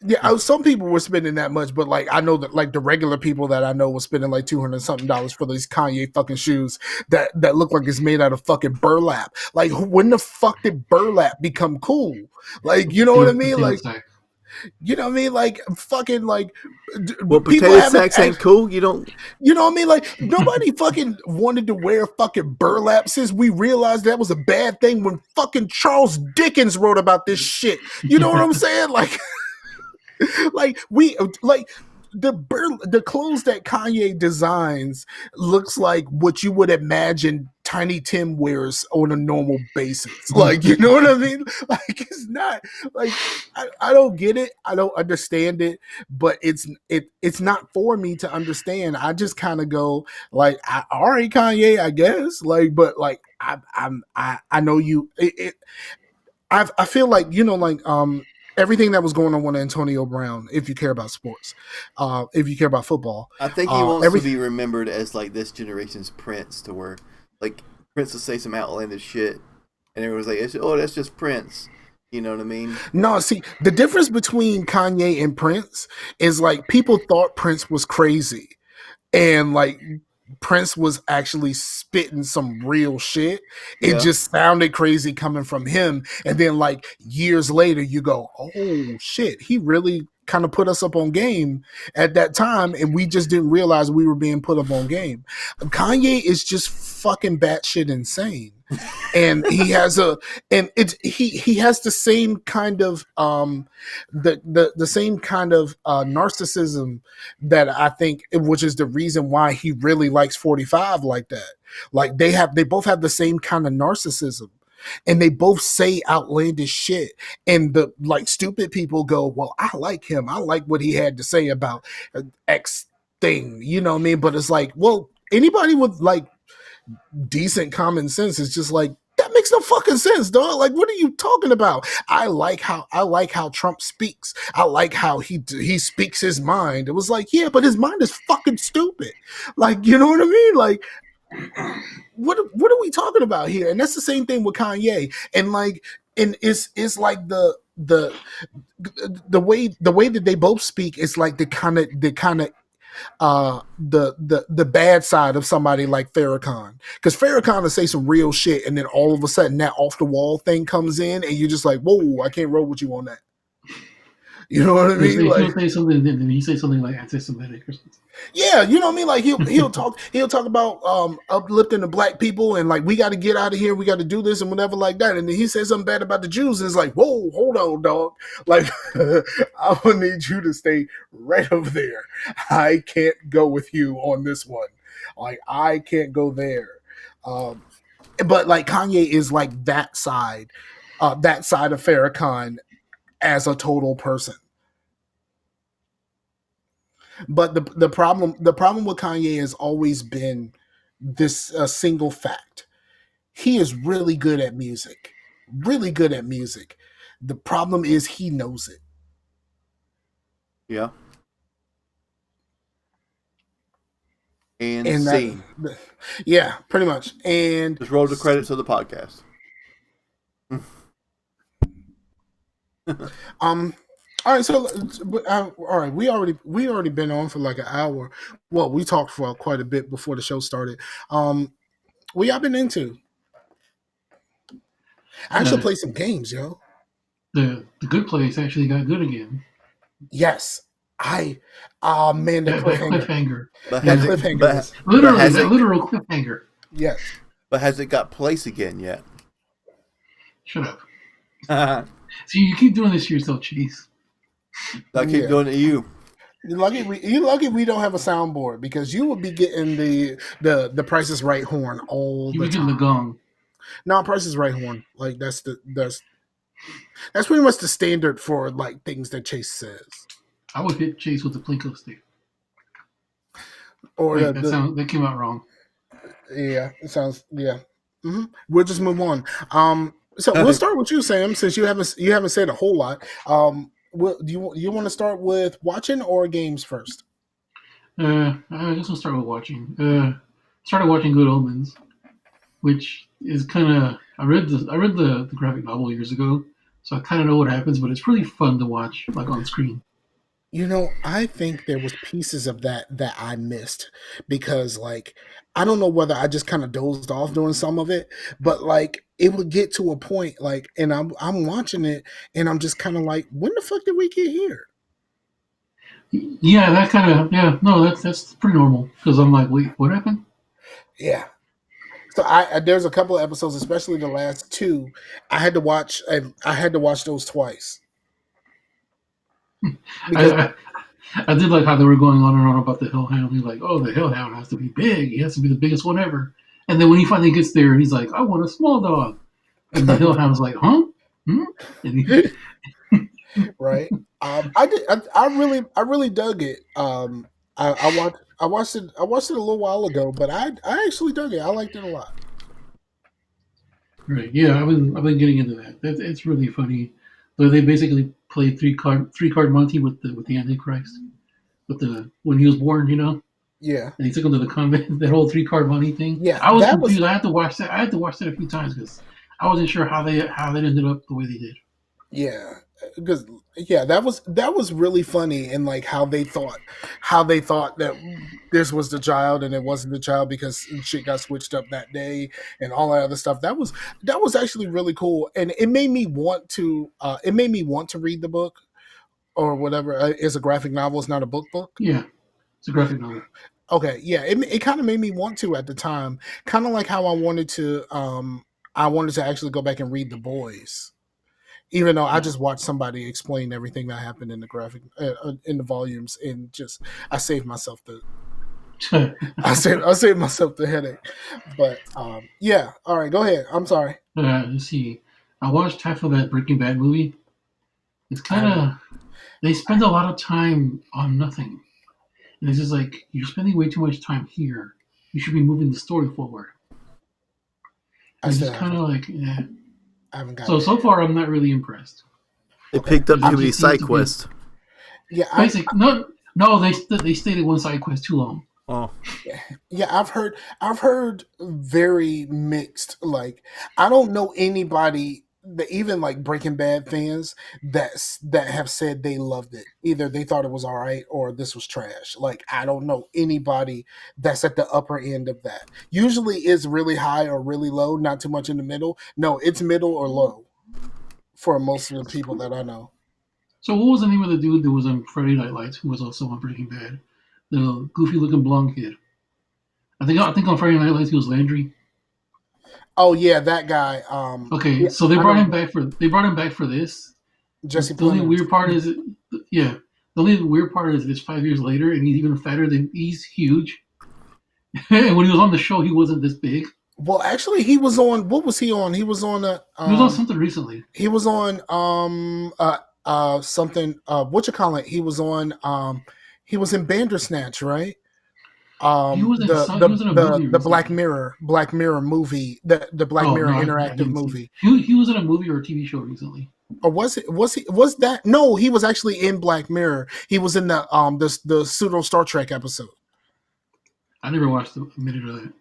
Yeah, some people were spending that much, but like I know that like the regular people that I know were spending like $200 something for these Kanye fucking shoes that look like it's made out of fucking burlap. Like, when the fuck did burlap become cool? Like, you know what I mean? Like, you know what I mean? Like, fucking, like, well, potato sacks ain't cool. You don't, you know what I mean? Like, nobody fucking wanted to wear fucking burlap since we realized that was a bad thing when fucking Charles Dickens wrote about this shit. You know what I'm saying? Like, the clothes that Kanye designs looks like what you would imagine Tiny Tim wears on a normal basis. Like, you know what I mean? Like, it's not like I don't get it. I don't understand it, but it's not for me to understand. I just kind of go like, all right, Kanye, I guess. Like, but like I know you. I feel like, you know, like everything that was going on with Antonio Brown, if you care about sports, if you care about football. I think he wants to be remembered as like this generation's Prince, to where like Prince will say some outlandish shit and everyone's like, oh, that's just Prince. You know what I mean? No, see, the difference between Kanye and Prince is like people thought Prince was crazy, and like Prince was actually spitting some real shit. It just sounded crazy coming from him. And then like years later you go, oh shit, he really kind of put us up on game at that time, and we just didn't realize we were being put up on game. Kanye is just fucking batshit insane. And he has he has the same kind of the same kind of narcissism that I think, which is the reason why he really likes 45 like that. Like they both have the same kind of narcissism, and they both say outlandish shit, and the like stupid people go, well, I like him, I like what he had to say about X thing, you know what I mean? But it's like, well, anybody with like decent common sense is just like, that makes no fucking sense, dog. Like, what are you talking about? I like how Trump speaks. I like how he speaks his mind. It was like, yeah, but his mind is fucking stupid. Like, you know what I mean? Like, what are we talking about here? And that's the same thing with Kanye. And like, and it's like the way that they both speak is like the kind of the bad side of somebody like Farrakhan, because Farrakhan will say some real shit, and then all of a sudden that off the wall thing comes in, and you're just like, whoa, I can't roll with you on that. You know what I mean? Like, he'll say something, then he say something like anti-Semitic or something. Yeah, you know what I mean? Like he'll talk about uplifting the black people, and like, we got to get out of here, we got to do this and whatever like that. And then he says something bad about the Jews, and it's like, whoa, hold on, dog. Like, I will need you to stay right over there. I can't go with you on this one. Like, I can't go there. But like Kanye is like that side of Farrakhan as a total person. But the problem with Kanye has always been this single fact. He is really good at music. Really good at music. The problem is he knows it. Yeah. And scene. Yeah, pretty much. And just roll the credits of the podcast. All right, so all right, we already been on for like an hour. Well, we talked for quite a bit before the show started. What y'all been into? I actually play some games, yo. The Good Place actually got good again. Yes, man, the cliffhanger. Literal cliffhanger. Yes, but has it got place again yet? Shut up. See, you keep doing this to yourself, Chase. I keep doing it to you. You're lucky we don't have a soundboard, because you would be getting the Price is Right horn all the time. You would get the gong. No, Price is Right horn. Like, that's pretty much the standard for like things that Chase says. I would hit Chase with the Plinko stick. Or that came out wrong. Yeah, it sounds, yeah. We'll just move on. So we'll start with you, Sam, since you haven't said a whole lot. Do you want to start with watching or games first? I guess we'll start with watching. Started watching Good Omens, which is kind of I read the graphic novel years ago, so I kind of know what happens, but it's really fun to watch like on screen. You know, I think there was pieces of that I missed because, like, I don't know whether I just kind of dozed off during some of it, but like it would get to a point, like, and I'm watching it, and I'm just kind of like, when the fuck did we get here? Yeah, that kind of no, that's pretty normal because I'm like, wait, what happened? Yeah. So there's a couple of episodes, especially the last two, I had to watch. I had to watch those twice. Because I did like how they were going on and on about the Hellhound. He's like, oh, the Hellhound has to be big. He has to be the biggest one ever. And then when he finally gets there, he's like, I want a small dog. And the Hellhound's like, huh? Hmm? And right. I really dug it. I watched it a little while ago, but I actually dug it. I liked it a lot. Right. Yeah, I've been getting into that. It's really funny. So they basically play three card Monty with the Antichrist. When he was born, Yeah. And he took him to the convent. That whole 3-card Monty thing. Yeah. I was confused. I had to watch that. I had to watch that a few times because I wasn't sure how they ended up the way they did. Yeah. Because that was really funny, and like how they thought that this was the child and it wasn't the child because shit got switched up that day and all that other stuff. That was actually really cool, and it made me want to read the book or whatever. It's a graphic novel. It's not a book. Yeah, it's a graphic novel. Okay, yeah, it kind of made me want to at the time, kind of like how I wanted to actually go back and read The Boys. Even though I just watched somebody explain everything that happened in the graphic in the volumes, and just I saved myself the headache. But yeah, all right, go ahead. I'm sorry. Let's see. I watched half of that Breaking Bad movie. It's kind of they spend a lot of time on nothing, and it's just like you're spending way too much time here. You should be moving the story forward. It's just kind of like yeah. I haven't got so far I'm not really impressed. They picked up too many side quests. Yeah, no, they stayed at one side quest too long. Oh, yeah, I've heard very mixed. Like, I don't know anybody that even like Breaking Bad fans that have said they loved it. Either they thought it was all right or this was trash. Like, I don't know anybody that's at the upper end of that. Usually it's really high or really low, not too much in the middle. No, it's middle or low for most of the people that I know. So what was the name of the dude that was on Friday Night Lights who was also on Breaking Bad? The goofy looking blonde kid. I think on Friday Night Lights he was Landry. Oh yeah, that guy. Okay, yeah, so they brought him back for this. Jesse. The only weird part is, the only weird part is it's 5 years later and he's even fatter than he's huge. And when he was on the show, he wasn't this big. Well, actually, he was on. What was he on? He was on a. He was on something recently. He was on something. What you call it? He was on. He was in Bandersnatch, right? He was in a movie the Black Mirror movie, the Black Mirror interactive movie. He was in a movie or a TV show recently. Or was that? No, he was actually in Black Mirror. He was in the pseudo Star Trek episode. I never watched a minute of that.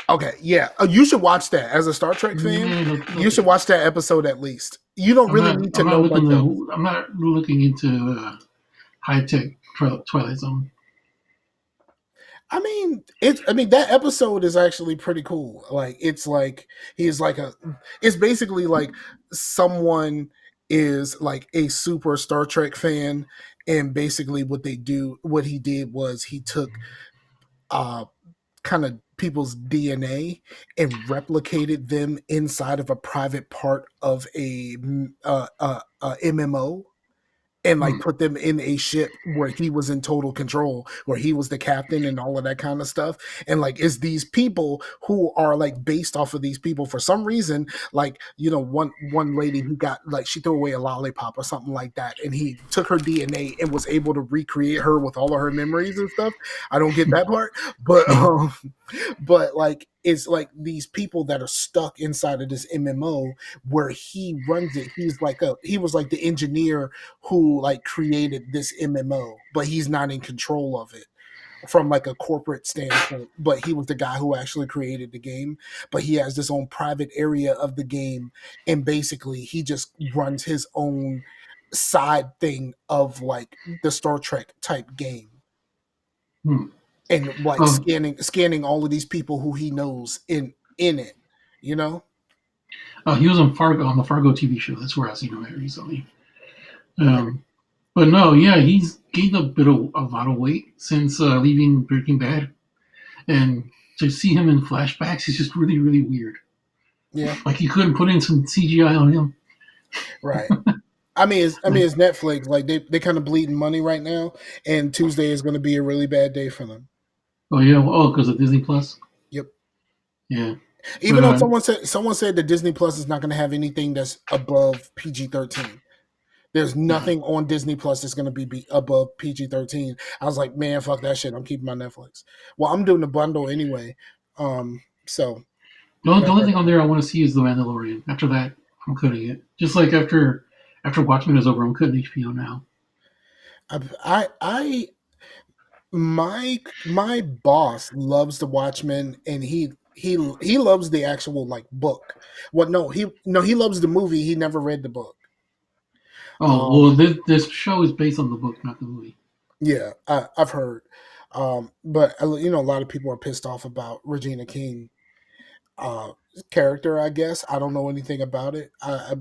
Okay, yeah, you should watch that as a Star Trek fan. You should watch that episode at least. You don't really need to know. I'm not looking into high tech Twilight Zone. I mean, that episode is actually pretty cool. Like, it's like it's basically like someone is like a super Star Trek fan, and basically what he did was he took kind of people's DNA and replicated them inside of a private part of a MMO. And like put them in a ship where he was in total control, where he was the captain and all of that kind of stuff. And like, it's these people who are like based off of these people for some reason. Like, one lady who got like, she threw away a lollipop or something like that, and he took her DNA and was able to recreate her with all of her memories and stuff. I don't get that part, but like is like these people that are stuck inside of this MMO where he runs it. He was like the engineer who like created this MMO, but he's not in control of it from like a corporate standpoint, but he was the guy who actually created the game. But he has this own private area of the game, and basically he just runs his own side thing of like the Star Trek type game. And like scanning all of these people who he knows in it, you know. He was on the Fargo TV show. That's where I've seen him at recently. But no, yeah, he's gained a lot of weight since leaving Breaking Bad, and to see him in flashbacks is just really, really weird. Yeah, like you couldn't put in some CGI on him, right? I mean, it's Netflix. Like they kind of bleeding money right now, and Tuesday is going to be a really bad day for them. Oh yeah, because of Disney Plus. Yep. Yeah. Even though someone said that Disney Plus is not going to have anything that's above PG-13. There's nothing on Disney Plus that's going to be above PG-13. I was like, man, fuck that shit. I'm keeping my Netflix. Well, I'm doing the bundle anyway. So the only thing on there I want to see is The Mandalorian. After that, I'm cutting it. Just like after Watchmen is over, I'm cutting HBO now. My boss loves the Watchmen, and he loves the actual like book. He loves the movie. He never read the book. Well, this show is based on the book, not the movie. Yeah, I've heard. But a lot of people are pissed off about Regina King character. I guess I don't know anything about it. I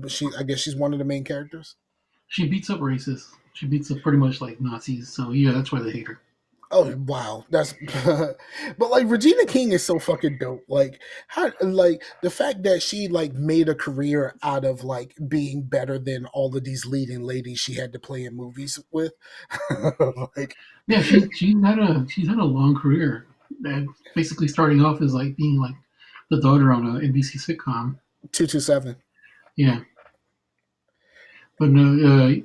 guess she's one of the main characters. She beats up racists. She beats up pretty much like Nazis. So yeah, that's why they hate her. Oh wow, that's but like Regina King is so fucking dope. Like how like the fact that she like made a career out of like being better than all of these leading ladies she had to play in movies with. Like yeah, she's had a long career. And basically starting off as like being like the daughter on a NBC sitcom. 227. Yeah. But no,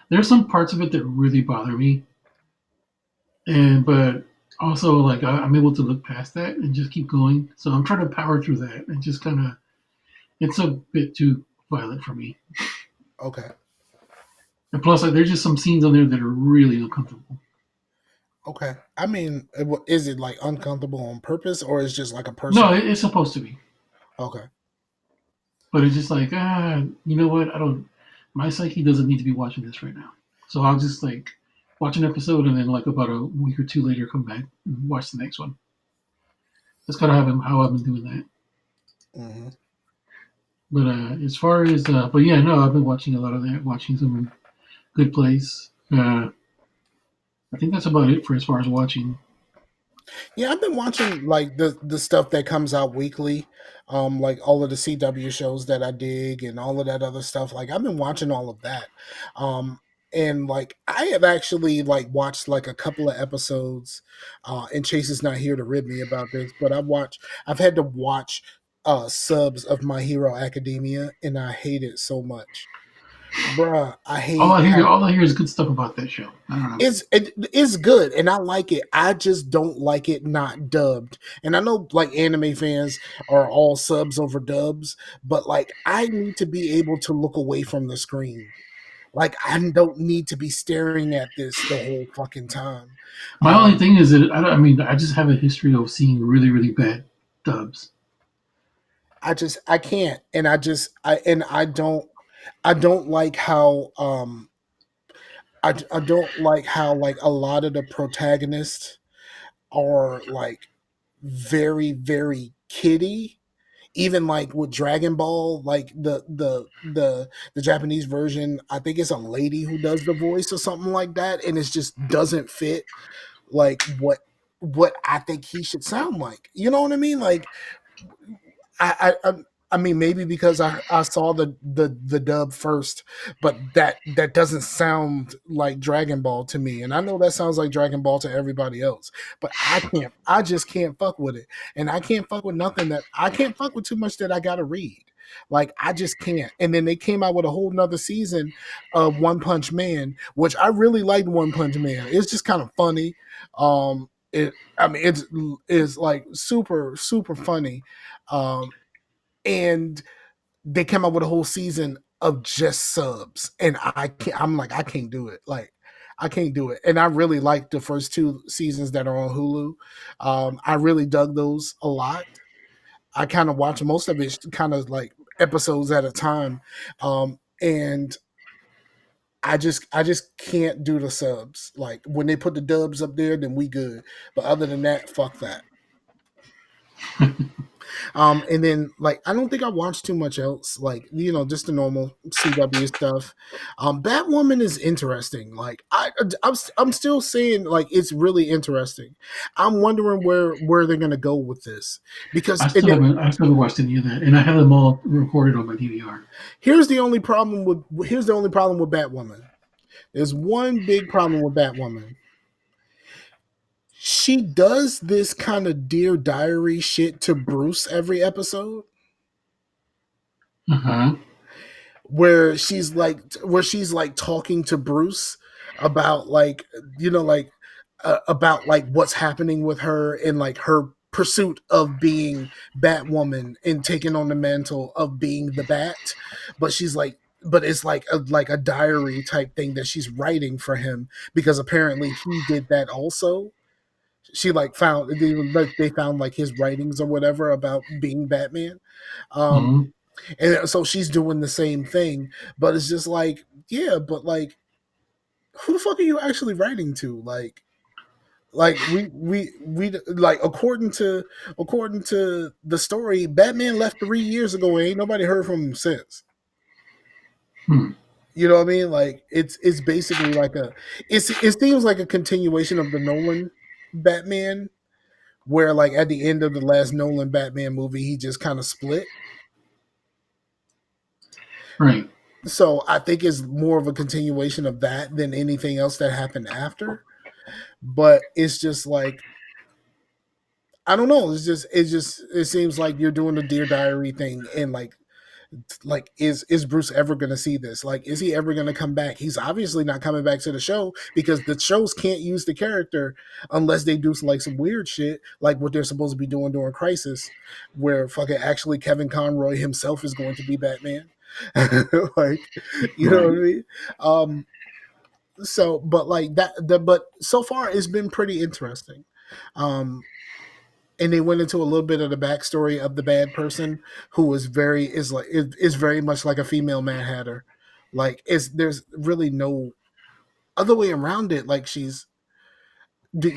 there's some parts of it that really bother me. But also like I'm able to look past that and just keep going. So I'm trying to power through that and just kind of, it's a bit too violent for me. Okay. And plus, like, there's just some scenes on there that are really uncomfortable. Okay. I mean, is it like uncomfortable on purpose, or is just like a person? No, it's supposed to be. Okay. But it's just like, you know what? My psyche doesn't need to be watching this right now. So I'll just like watch an episode and then like about a week or two later come back and watch the next one. That's kind of how I've been doing that. Mm-hmm. But as far as but yeah, no, I've been watching a lot of that. Watching some Good Place. I think that's about it for as far as watching. Yeah, I've been watching like the stuff that comes out weekly, like all of the CW shows that I dig and all of that other stuff. Like I've been watching all of that. And like I have actually like watched like a couple of episodes, and Chase is not here to rib me about this, but I've had to watch subs of My Hero Academia, and I hate it so much. Bruh, I hate all I hear is good stuff about that show. I don't know. It's good and I like it. I just don't like it not dubbed. And I know like anime fans are all subs over dubs, but like I need to be able to look away from the screen. Like I don't need to be staring at this the whole fucking time. My only thing is that I just have a history of seeing really, really bad dubs. I can't, and I don't like how I don't like how like a lot of the protagonists are like very, very kiddie. Even like with Dragon Ball, like the Japanese version, I think it's a lady who does the voice or something like that, and it just doesn't fit like what I think he should sound like. You know what I mean? Like I mean, maybe because I saw the dub first, but that doesn't sound like Dragon Ball to me, and I know that sounds like Dragon Ball to everybody else, but I just can't fuck with it, and I can't fuck with I can't fuck with too much that I gotta read. Like I just can't. And then they came out with a whole nother season of One Punch Man, which I really liked. One Punch Man. It's just kind of funny. it's like super super funny, and they came out with a whole season of just subs, and I'm like, I can't do it. Like, I can't do it. And I really liked the first two seasons that are on Hulu. I really dug those a lot. I kind of watch most of it kind of like episodes at a time, and I just can't do the subs. Like when they put the dubs up there, then we good. But other than that, fuck that. And then like I don't think I watched too much else. Like just the normal CW stuff. Batwoman is interesting. Like I'm still saying like it's really interesting. I'm wondering where they're gonna go with this because I still haven't watched any of that, and I have them all recorded on my DVR. here's the only problem with Batwoman. There's one big problem with Batwoman. She does this kind of Dear Diary shit to Bruce every episode. Uh-huh. Where she's like talking to Bruce about like about like what's happening with her and like her pursuit of being Batwoman and taking on the mantle of being the Bat, but she's like but it's like a diary type thing that she's writing for him because apparently he did that also. She like they found like his writings or whatever about being Batman. Mm-hmm. And so she's doing the same thing, but it's just like, yeah, but like, who the fuck are you actually writing to? Like we like according to the story, Batman left 3 years ago and ain't nobody heard from him since. You know what I mean? Like it's basically like it seems like a continuation of the Nolan Batman, where like at the end of the last Nolan Batman movie, he just kind of split. Right. So I think it's more of a continuation of that than anything else that happened after. But it's just like, I don't know. It seems like you're doing the Dear Diary thing, and like is Bruce ever going to see this? Like, is he ever going to come back? He's obviously not coming back to the show because the shows can't use the character unless they do some weird shit like what they're supposed to be doing during Crisis, where fucking actually Kevin Conroy himself is going to be Batman. Like, you know what I mean? So, but like but so far it's been pretty interesting. And they went into a little bit of the backstory of the bad person who is very much like a female Mad Hatter. Like there's really no other way around it. Like she's, they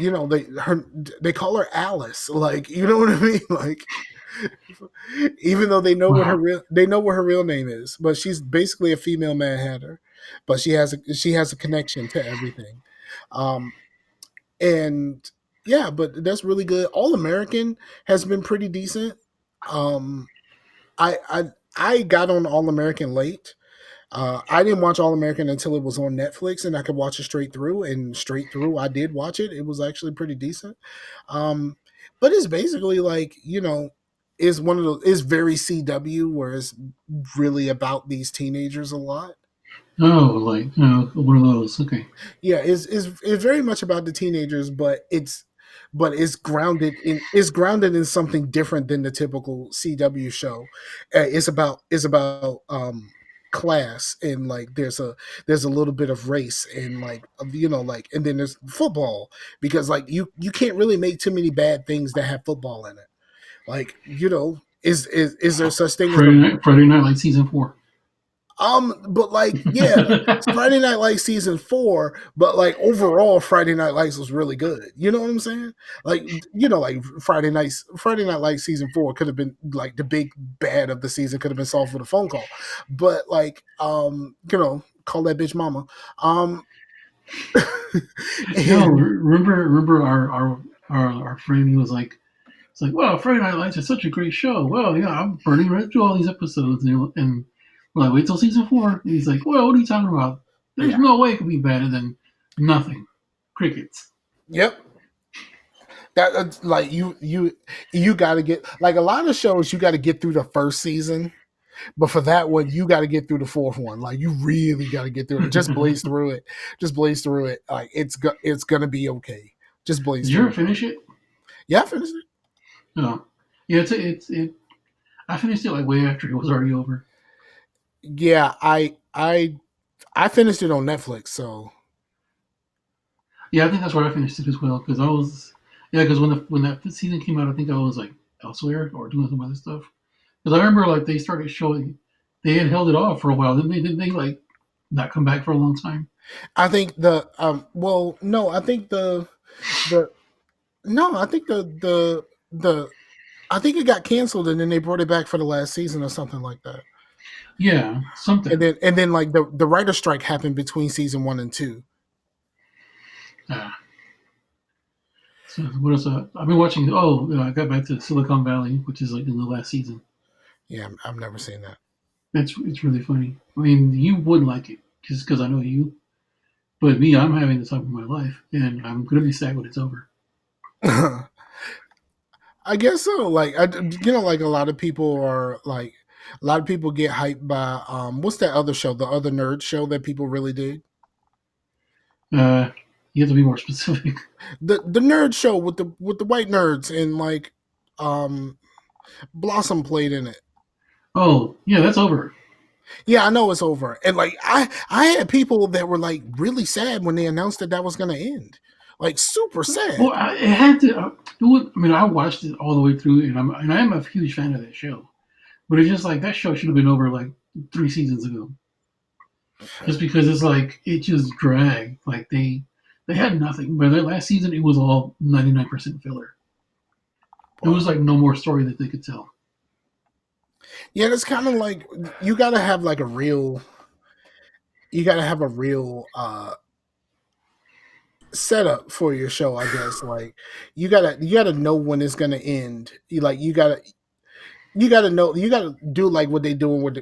call her Alice. Like, you know what I mean? Like, even though they know what her real name is, but she's basically a female Mad Hatter. But she has a connection to everything. And yeah, but that's really good. All American has been pretty decent. I got on All American late. I didn't watch All American until it was on Netflix and I could watch it straight through. And straight through, I did watch it. It was actually pretty decent. But it's basically like, is very CW, where it's really about these teenagers a lot. Oh, like one of those. Okay. Yeah, it's very much about the teenagers, but it's grounded in something different than the typical CW show. It's about class, and like there's a little bit of race, and like like, and then there's football, because like you can't really make too many bad things that have football in it. Like, is there such thing as Friday Night like season 4? But like, yeah, Friday Night Lights season 4, but like overall, Friday Night Lights was really good. You know what I'm saying? Like, like Friday Night Lights season 4 could have been like the big bad of the season, could have been solved with a phone call. But like, call that bitch mama. Remember our friend, he was like, it's like, well, Friday Night Lights is such a great show. Well, yeah, I'm burning right through all these episodes, and we're like, wait till season 4. And he's like, well, what are you talking about? There's no way it could be better than nothing. Crickets. Yep. That like you got to get, like, a lot of shows you got to get through the first season, but for that one you got to get through the fourth one. Like, you really got to get through it. Just blaze through it. Like, it's gonna be okay. Just blaze Did you ever through. finish it? Yeah, I finished it. No. Yeah, I finished it like way after it was already over. Yeah, I finished it on Netflix, so Yeah, I think that's where I finished it as well because because when that season came out, I think I was like elsewhere or doing some other stuff. Because I remember like they started showing, they had held it off for a while. Didn't they like not come back for a long time? I think the well no, I think the no, I think the I think it got canceled and then they brought it back for the last season or something like that. Yeah, something. And then like the writer strike happened between season 1 and 2. So what else? I've been watching. Oh, I got back to Silicon Valley, which is like in the last season. Yeah, I've never seen that. It's really funny. I mean, you would like it just because I know you. But me, I'm having the time of my life, and I'm gonna be sad when it's over. I guess so. Like like a lot of people are like a lot of people get hyped by what's that other show, the other nerd show that people really dig? You have to be more specific. The nerd show with the white nerds and like Blossom played in it. Oh, yeah, that's over. Yeah, I know it's over. And like I had people that were like really sad when they announced that was going to end. Like super sad. Well, it had to. I mean, I watched it all the way through, and I am a huge fan of that show. But it's just like that show should have been over like 3 seasons ago. Just because it's like it just dragged. Like they had nothing. By their last season, it was all 99% filler. It was like no more story that they could tell. Yeah, it's kind of like you got to have like a real setup for your show, I guess. Like you gotta know when it's gonna end. You gotta know, you gotta do like what they're doing with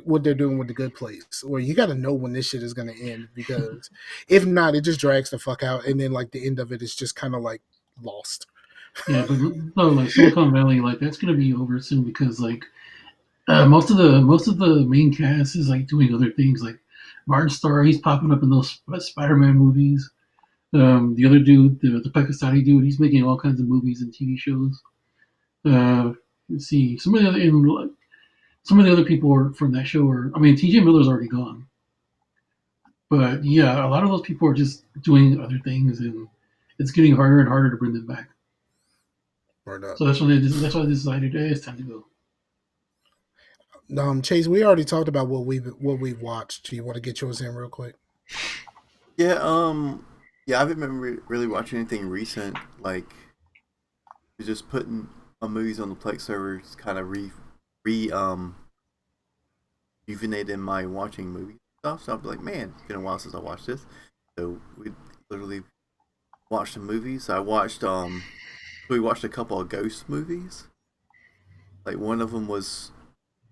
the Good Place, where you gotta know when this shit is gonna end, because if not, it just drags the fuck out, and then like the end of it is just kind of like lost. Yeah, but no, like Silicon Valley, like that's gonna be over soon because like most of the main cast is like doing other things. Like Martin Starr, he's popping up in those Spider-Man movies. The other dude, the Pakistani dude, he's making all kinds of movies and TV shows. Let's see, some of the other people are from that show are. I mean, T.J. Miller's already gone, but yeah, a lot of those people are just doing other things, and it's getting harder and harder to bring them back. So that's why they decided, hey, it's time to go. Chase, we already talked about what we've watched. Do you want to get yours in real quick? Yeah, I haven't been really watching anything recent. Like, just putting movies on the Plex server, just kind of rejuvenated my watching movie stuff. So I'll be like, man, it's been a while since I watched this. So we literally watched some movies. We watched a couple of ghost movies. Like one of them was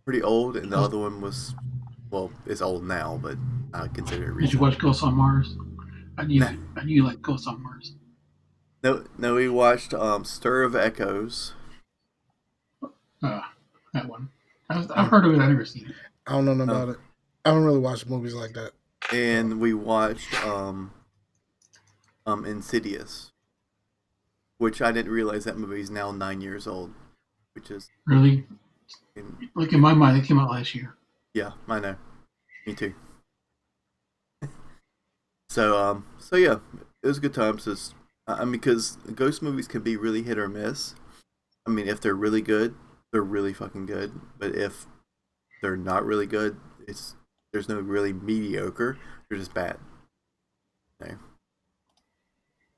pretty old, and the other one was, well, it's old now, but I consider it recent. Did you watch Ghosts on Mars? I knew you like Ghosts on Mars. No, we watched Stir of Echoes. That one. I've heard of it. I've never seen it. I don't know nothing about it. I don't really watch movies like that. And we watched Insidious, which I didn't realize that movie is now 9 years old, which is really. Like in my mind, it came out last year. Yeah, I know. Me too. So yeah, it was a good time. Because ghost movies can be really hit or miss. I mean, if they're really good, they're really fucking good. But if they're not really good, there's no really mediocre. They're just bad. Okay?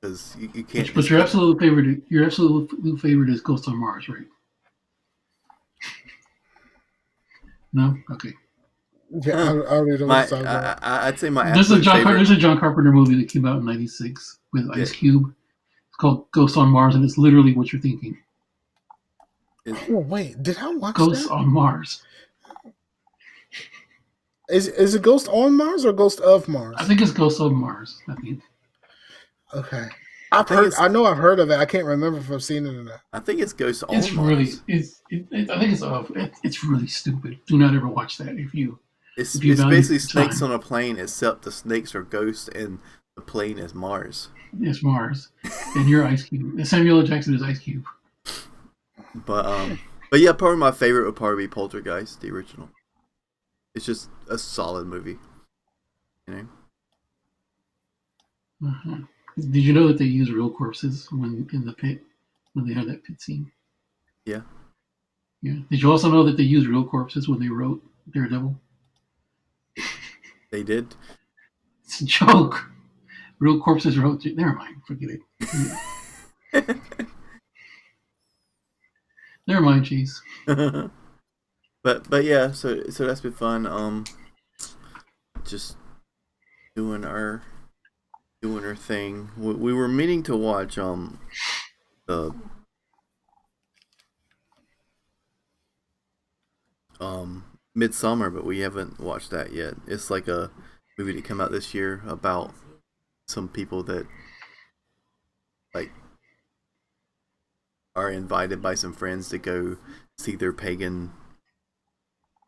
Because you can't. But your absolute favorite is Ghost on Mars, right? No? Okay. Yeah, I already know what you're talking about. I'd say my There's a John Carpenter movie that came out in '96 with Ice Cube. It's called Ghost on Mars, and it's literally what you're thinking. Oh wait, did I watch Ghosts on Mars? Is it Ghost on Mars or Ghost of Mars? I think it's Ghost on Mars. I think. Okay. I know I've heard of it. I can't remember if I've seen it or not. I think it's Ghost on Mars. I think it's really stupid. Do not ever watch that if you. It's basically snakes on a plane, except the snakes are ghosts and the plane is Mars. It's Mars, and you're Ice Cube. And Samuel L. Jackson is Ice Cube. But yeah, probably my favorite would probably be Poltergeist, the original. It's just a solid movie. You know. Uh-huh. Did you know that they use real corpses when in the pit when they have that pit scene? Yeah. Yeah. Did you also know that they used real corpses when they wrote Daredevil? They did. It's a joke. Real corpses wrote. Never mind. Forget it. Never mind, Cheese. But yeah, so that's been fun. Just doing our thing. We were meaning to watch the Midsummer, but we haven't watched that yet. It's like a movie that came out this year about some people that like are invited by some friends to go see their pagan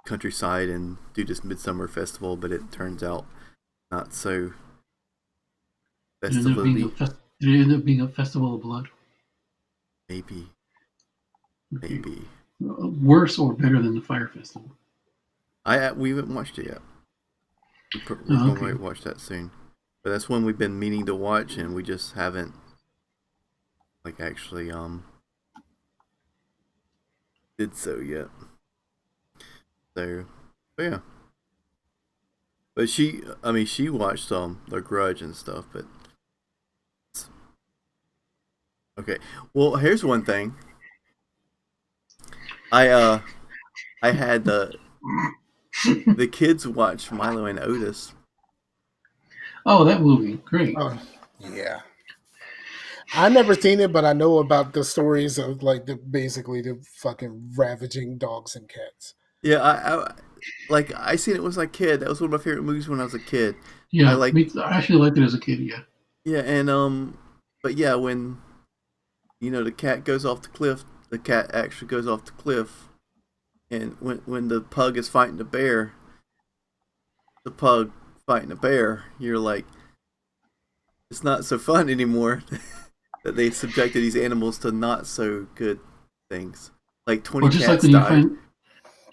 countryside and do this Midsummer festival, but it turns out not so festivally. Did it end up being a festival of blood? Maybe. Okay. Maybe. Worse or better than the Fire Festival? We haven't watched it yet. We're going to watch that soon. But that's one we've been meaning to watch, and we just haven't like actually did so yet. So, but yeah. But she watched The Grudge and stuff, but okay. Well, here's one thing. I had the kids watch Milo and Otis. Oh, that movie, great. Oh, yeah. I never seen it, but I know about the stories of like basically the fucking ravaging dogs and cats. Yeah, I seen it was like a kid. That was one of my favorite movies when I was a kid. Yeah, I actually liked it as a kid. Yeah. Yeah, and but yeah, when the cat goes off the cliff, the cat actually goes off the cliff, and when the pug is fighting the bear, you're like, it's not so fun anymore that they subjected these animals to not so good things. Like 20 cats died.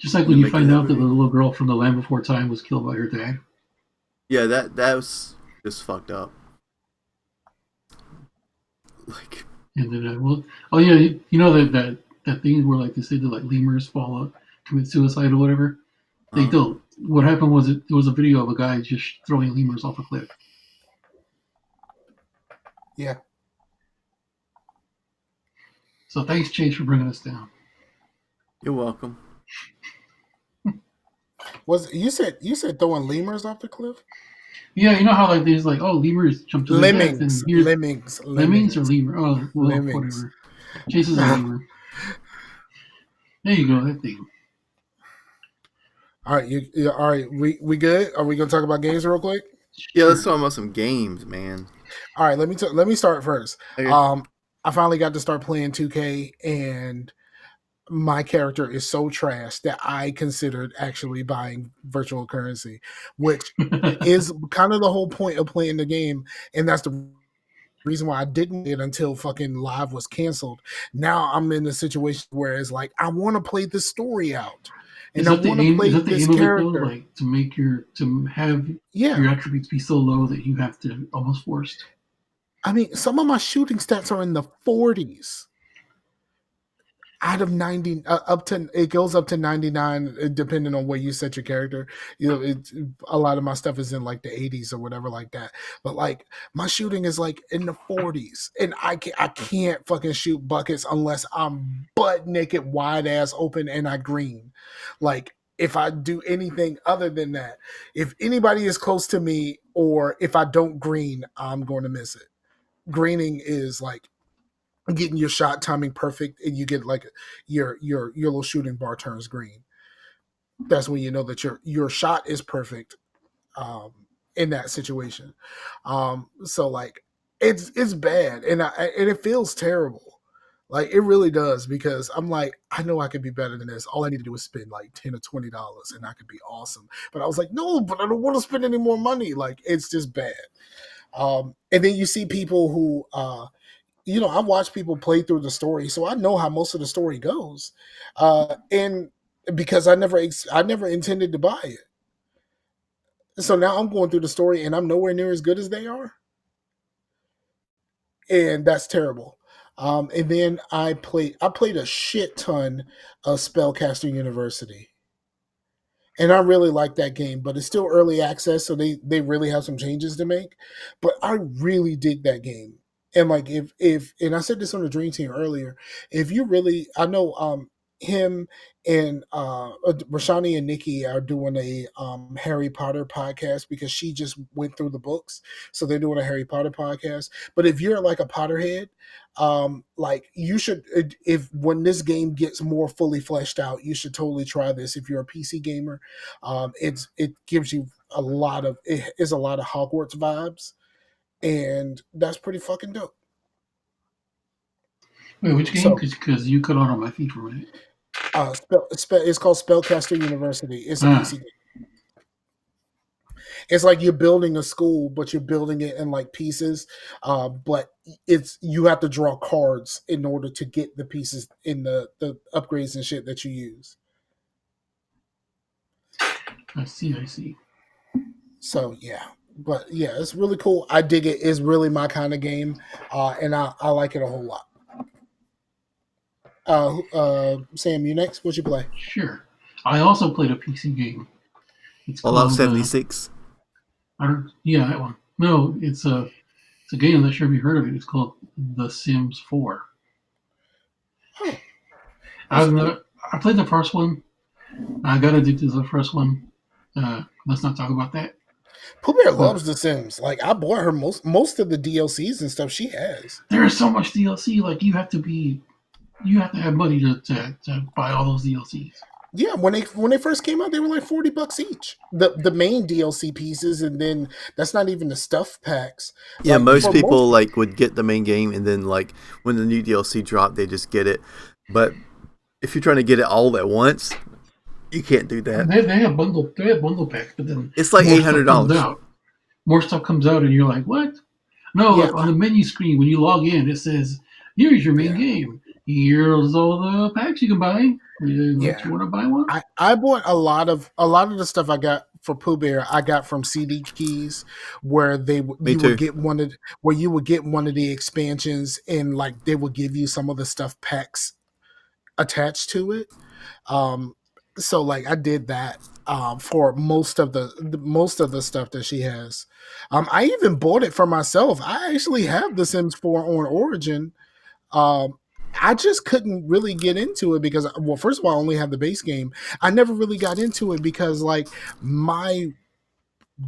Just like when you find out that the little girl from The Land Before Time was killed by her dad. Yeah, that was just fucked up. Like, and then, you know that thing where like they say that like lemurs fall up, commit suicide or whatever. They don't. What happened was it was a video of a guy just throwing lemurs off a cliff. Yeah. So thanks, Chase, for bringing us down. You're welcome. You said throwing lemurs off the cliff? Yeah, you know how like there's like lemurs jump to the death and lemmings or lemur. Oh, well, whatever. Chase is a lemur. There you go, that thing. All right, all right. We good? Are we gonna talk about games real quick? Yeah, let's talk about some games, man. All right, let me start first. Okay. I finally got to start playing 2K, and my character is so trash that I considered actually buying virtual currency, which is kind of the whole point of playing the game, and that's the reason why I didn't get until fucking live was canceled. Now I'm in a situation where it's like I want to play the story out. And I want to play this character, like to have your attributes be so low that you have to almost forced. I mean, some of my shooting stats are in the 40s. Out of 90, it goes up to 99, depending on where you set your character. A lot of my stuff is in like the 80s or whatever like that. But like my shooting is like in the 40s, and I can't fucking shoot buckets unless I'm butt naked, wide ass open, and I green. Like if I do anything other than that, if anybody is close to me or if I don't green, I'm going to miss it. Greening is like getting your shot timing perfect, and you get like your little shooting bar turns green. That's when you know that your shot is perfect in that situation. So like it's bad, and it feels terrible. Like it really does, because I'm like, I know I could be better than this. All I need to do is spend like $10 or $20 and I could be awesome. But I was like, no, but I don't want to spend any more money. Like it's just bad. And then you see people who, I watch people play through the story, so I know how most of the story goes, and because I never intended to buy it, so now I'm going through the story and I'm nowhere near as good as they are, and that's terrible. And then I played a shit ton of Spellcaster University. And I really like that game, but it's still early access, so they really have some changes to make. But I really dig that game. And like if and I said this on the Dream Team earlier, if you really I know him and Rashani and Nikki are doing a Harry Potter podcast because she just went through the books. So they're doing a Harry Potter podcast. But if you're like a Potterhead, like you should, if when this game gets more fully fleshed out, you should totally try this. If you're a PC gamer, it gives you it is a lot of Hogwarts vibes, and that's pretty fucking dope. Wait, which game? So Because you cut out on my feet for a minute. it's called Spellcaster University. It's a PC game. It's like you're building a school, but you're building it in like pieces. But you have to draw cards in order to get the pieces in the upgrades and shit that you use. I see. So yeah, but yeah, it's really cool. I dig it. It's really my kind of game, and I like it a whole lot. Sam, you next? What you play? Sure. I also played a PC game. It's Fallout 76. Yeah, that one. No, it's a game. I'm not sure if you heard of it. It's called The Sims 4. Oh, I played the first one. I got addicted to the first one. Let's not talk about that. Pooh Bear loves The Sims. Like I bought her most of the DLCs and stuff she has. There's so much DLC. Like you have to have money to buy all those DLCs. Yeah, when they first came out, they were like $40 each. The main DLC pieces, and then that's not even the stuff packs. Yeah, like, most people like would get the main game, and then like when the new DLC dropped, they just get it. But if you're trying to get it all at once, you can't do that. They have bundle packs, but then it's like $800. More stuff comes out, and you're like, what? No, yeah. On the menu screen when you log in, it says, "Here's your main game. Here's all the packs you can buy." You want to buy one? I bought a lot of the stuff I got for Pooh Bear. I got from CD Keys, where you would get one of the expansions, and like they would give you some of the stuff packs attached to it. So like I did that for most of the stuff that she has. I even bought it for myself. I actually have The Sims 4 on Origin. I just couldn't really get into it because, well, first of all, I only have the base game. I never really got into it because, like, my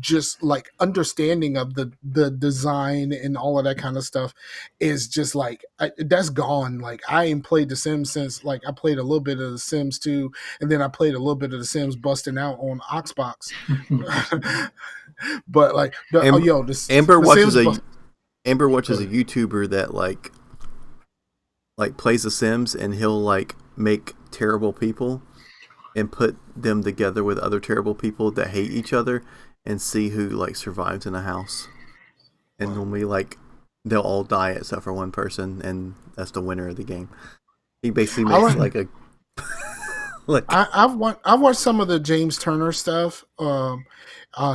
just like understanding of the design and all of that kind of stuff is just like that's gone. Like I ain't played The Sims since like I played a little bit of The Sims 2, and then I played a little bit of The Sims busting out on Xbox. But like, Amber watches a YouTuber that like plays The Sims, and he'll like make terrible people and put them together with other terrible people that hate each other and see who like survives in a house. And normally like they'll all die except for one person, and that's the winner of the game. He basically makes I've watched some of the James Turner stuff.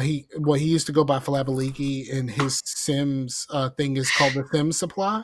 He used to go by Falabaliki, and his Sims thing is called the Sims Supply.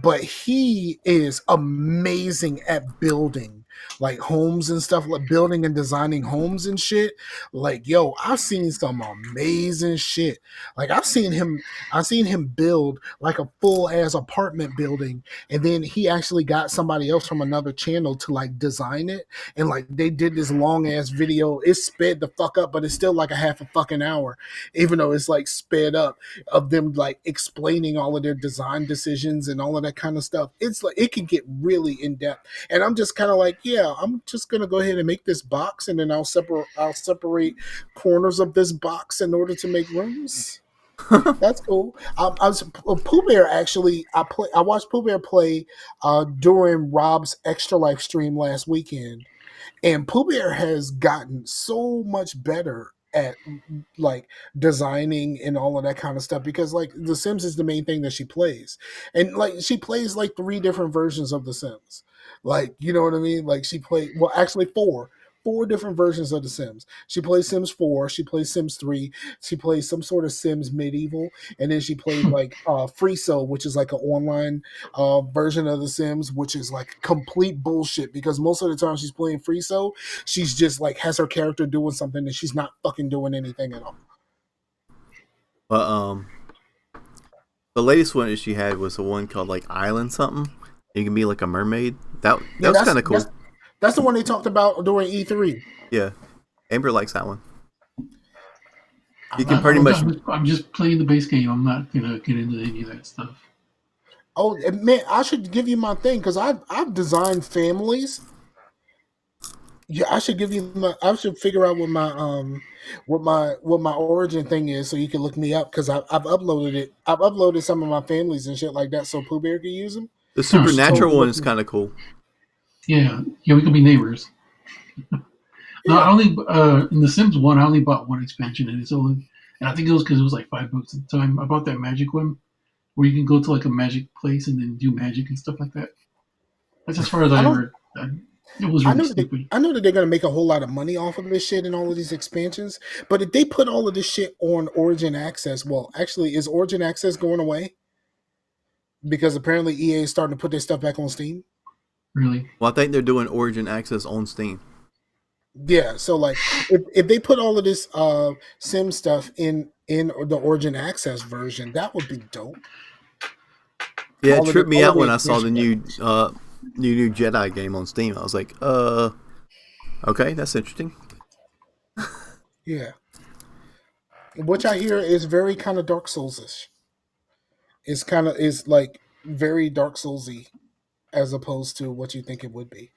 But he is amazing at building like homes and stuff, like building and designing homes and shit. Like, yo, I've seen some amazing shit. Like I've seen him build like a full ass apartment building, and then he actually got somebody else from another channel to like design it, and like they did this long ass video. It's sped the fuck up, but it's still like a half a fucking hour, even though it's like sped up, of them like explaining all of their design decisions and all of that kind of stuff. It's like it can get really in depth, and I'm just kind of like, yeah, I'm just gonna go ahead and make this box, and then I'll separate corners of this box in order to make rooms. That's cool. Pooh Bear actually. I watched Pooh Bear play during Rob's Extra Life stream last weekend, and Pooh Bear has gotten so much better at like designing and all of that kind of stuff, because like The Sims is the main thing that she plays, and like she plays like 3 different versions of The Sims, like, you know what I mean? Like she played, well, actually four different versions of The Sims. She plays Sims 4, she plays Sims 3, she plays some sort of Sims Medieval, and then she plays like Free Cell, which is like an online version of The Sims, which is like complete bullshit, because most of the time she's playing Free Cell, she's just like has her character doing something and she's not fucking doing anything at all. But the latest one that she had was the one called like Island something. You can be like a mermaid. That was kind of cool. That's the one they talked about during E3. Yeah, Amber likes that one. You can pretty much. I'm just playing the base game. I'm not gonna get into any of that stuff. Oh man, I should give you my thing, because I've designed families. Yeah, I should give you my. I should figure out what my origin thing is, so you can look me up, because I've uploaded it. I've uploaded some of my families and shit like that, so Pooh Bear can use them. The supernatural one is kind of cool. Yeah, we can be neighbors. No, I only in The Sims 1, I only bought one expansion, and I think it was because it was like $5 at the time. I bought that magic one, where you can go to like a magic place and then do magic and stuff like that. That's as far as I ever. It was really stupid. I know that they're gonna make a whole lot of money off of this shit and all of these expansions, but if they put all of this shit on Origin Access, well, actually, is Origin Access going away? Because apparently EA is starting to put their stuff back on Steam. Really? Well, I think they're doing Origin Access on Steam. Yeah, so like if they put all of this Sim stuff in the Origin Access version, that would be dope. Yeah, it tripped me out when I saw the new Jedi game on Steam. I was like, okay, that's interesting. Yeah. Which I hear is very kind of Dark Souls-ish. Is like very Dark Souls-y, as opposed to what you think it would be.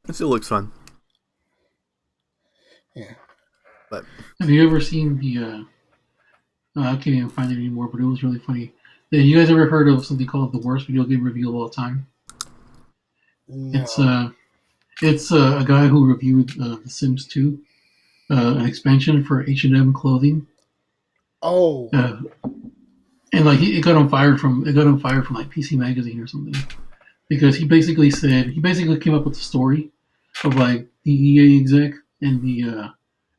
It still looks fun. Yeah. But have you ever seen the I can't even find it anymore, but it was really funny. You guys ever heard of something called the worst video game review of all time? No. It's a guy who reviewed The Sims 2, an expansion for H&M clothing. Oh. And like it got him fired from like PC Magazine or something, because he basically came up with the story of like the EA exec and the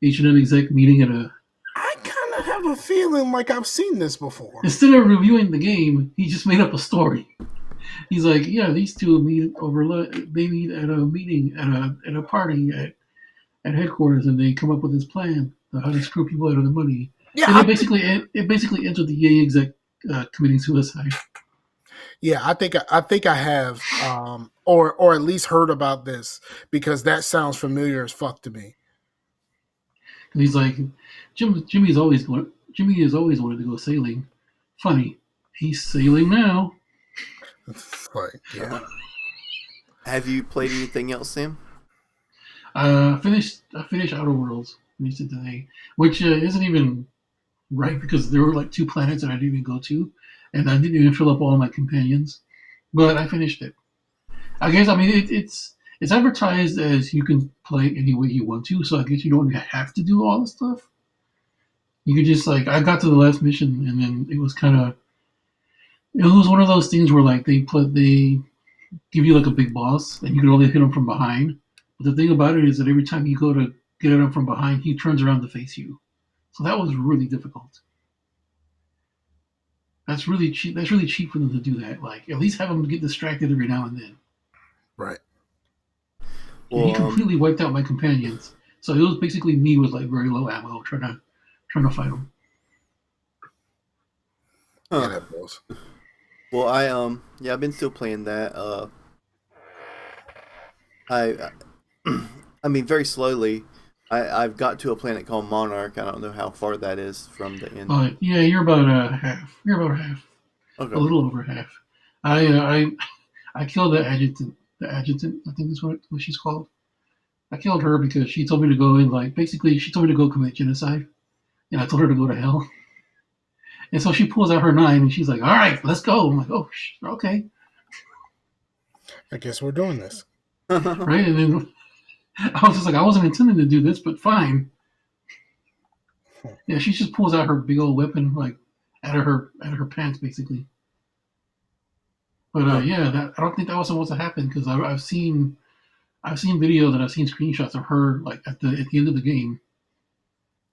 H&M exec meeting at a. I kind of have a feeling like I've seen this before. Instead of reviewing the game, he just made up a story. He's like, yeah, these two meet they meet at a meeting at a party at headquarters, and they come up with this plan on how to screw people out of the money. Yeah, and it basically entered the EA exec committing suicide. Yeah, I think I have, or at least heard about this, because that sounds familiar as fuck to me. And he's like, Jimmy has always wanted to go sailing. Funny, he's sailing now. Like, yeah. Have you played anything else, Sam? I finished Outer Worlds. Finished it today, which isn't even right, because there were like 2 planets that I didn't even go to, and I didn't even fill up all my companions. But I finished it. I guess it's advertised as you can play any way you want to, so I guess you don't have to do all the stuff. You could just I got to the last mission, and then it was one of those things where like they give you like a big boss, and you can only hit him from behind. But the thing about it is that every time you go to get at him from behind, he turns around to face you. So that was really difficult. That's really cheap. That's really cheap for them to do that. Like, at least have them get distracted every now and then. Right. Well, he completely wiped out my companions. So it was basically me with like very low ammo trying to fight him. Yeah, that was. Well, I've been still playing that. I mean, very slowly. I've got to a planet called Monarch. I don't know how far that is from the end. Yeah, you're about half. You're about half. Okay. A little over half. I killed the adjutant. The adjutant, I think is what she's called. I killed her because she told me to go in, she told me to go commit genocide, and I told her to go to hell. And so she pulls out her 9, and she's like, "All right, let's go." I'm like, "Oh, okay." I guess we're doing this. Right, and then I was just like, I wasn't intending to do this, but fine. Yeah, she just pulls out her big old weapon, like out of her pants, basically. But yeah, I don't think that was supposed to happen because I've seen videos and I've seen screenshots of her like at the end of the game,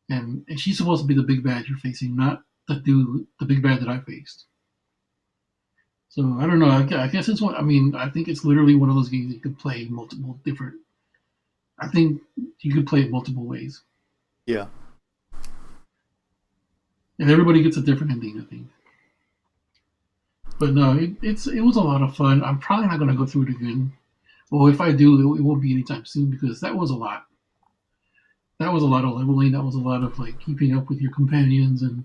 and she's supposed to be the big bad you're facing, not the big bad that I faced. So I don't know. I guess it's one. I mean, I think it's literally one of those games you could play multiple different. I think you could play it multiple ways. Yeah. And everybody gets a different ending, I think. But no, it was a lot of fun. I'm probably not going to go through it again. Well, if I do, it won't be anytime soon because that was a lot. That was a lot of leveling. That was a lot of like keeping up with your companions and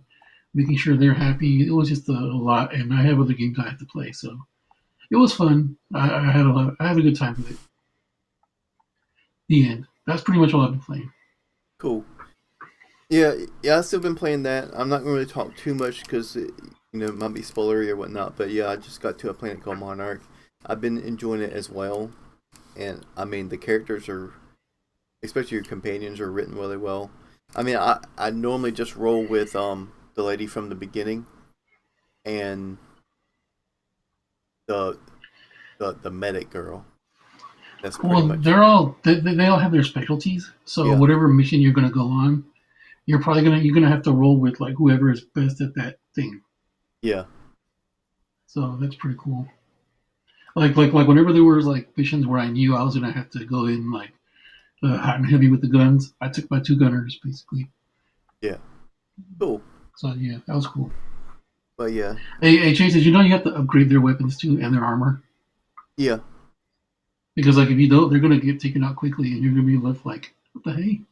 making sure they're happy. It was just a lot, and I have other games I have to play, so it was fun. I had a good time with it. The end. That's pretty much all I've been playing. Cool. Yeah, I've still been playing that. I'm not going to talk too much because it might be spoilery or whatnot. But yeah, I just got to a planet called Monarch. I've been enjoying it as well, and I mean the characters are, especially your companions, are written really well. I mean, I normally just roll with the lady from the beginning, and the medic girl. That's pretty much. They all have their specialties. So Yeah. whatever mission you're going to go on, you're gonna have to roll with like whoever is best at that thing. Yeah. So that's pretty cool. Like whenever there was like missions where I knew I was gonna have to go in like hot and heavy with the guns, I took my 2 gunners basically. Yeah. Cool. So yeah, that was cool. But yeah. Hey Chase, did you know you have to upgrade their weapons too and their armor? Yeah. Because like if you don't, they're gonna get taken out quickly, and you're gonna be left like, what the hey?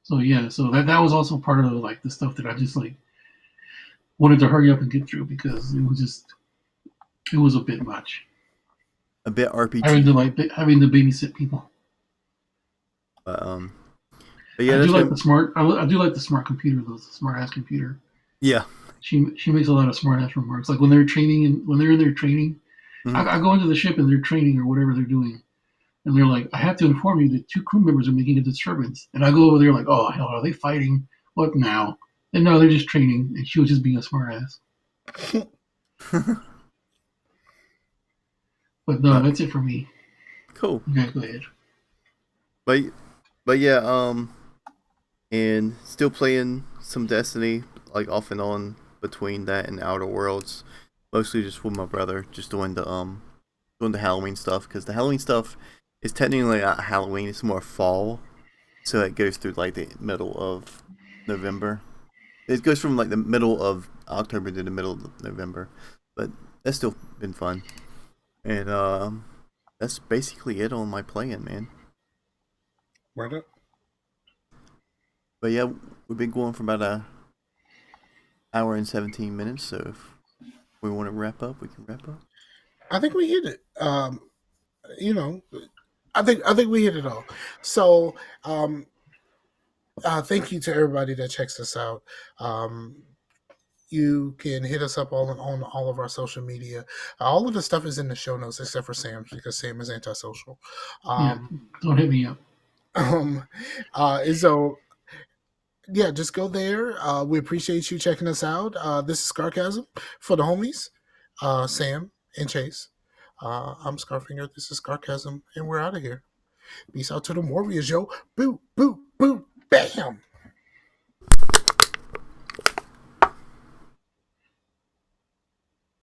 So yeah, so that was also part of like the stuff that I just like wanted to hurry up and get through because it was a bit much. A bit RPG. Having to babysit people. But yeah, I do like the smart computer though, the smart ass computer. Yeah. She makes a lot of smart ass remarks. Like when they're in their training, I go into the ship and they're training or whatever they're doing. And they're like, I have to inform you that 2 crew members are making a disturbance. And I go over there like, oh, hell, are they fighting? What now? And no, they're just training. And she was just being a smart ass. But no, that's it for me. Cool. Okay, go ahead. But yeah, and still playing some Destiny, like off and on between that and Outer Worlds. Mostly just with my brother, just doing the Halloween stuff, because the Halloween stuff is technically not Halloween, it's more fall. So it goes through like the middle of November. It goes from like the middle of October to the middle of November. But that's still been fun. And that's basically it on my playing, man. Right up. But yeah, we've been going for about an hour and 17 minutes, so if we want to wrap up, we can wrap up. I think we hit it. I think we hit it all. So, thank you to everybody that checks us out. You can hit us up on all of our social media. All of the stuff is in the show notes except for Sam's because Sam is antisocial. Don't hit me up. So yeah, just go there. We appreciate you checking us out. This is Scarcasm for the homies, Sam and Chase. I'm Scarfinger. This is Scarcasm, and we're out of here. Peace out to the warriors, yo. Boo, boo, boo, bam.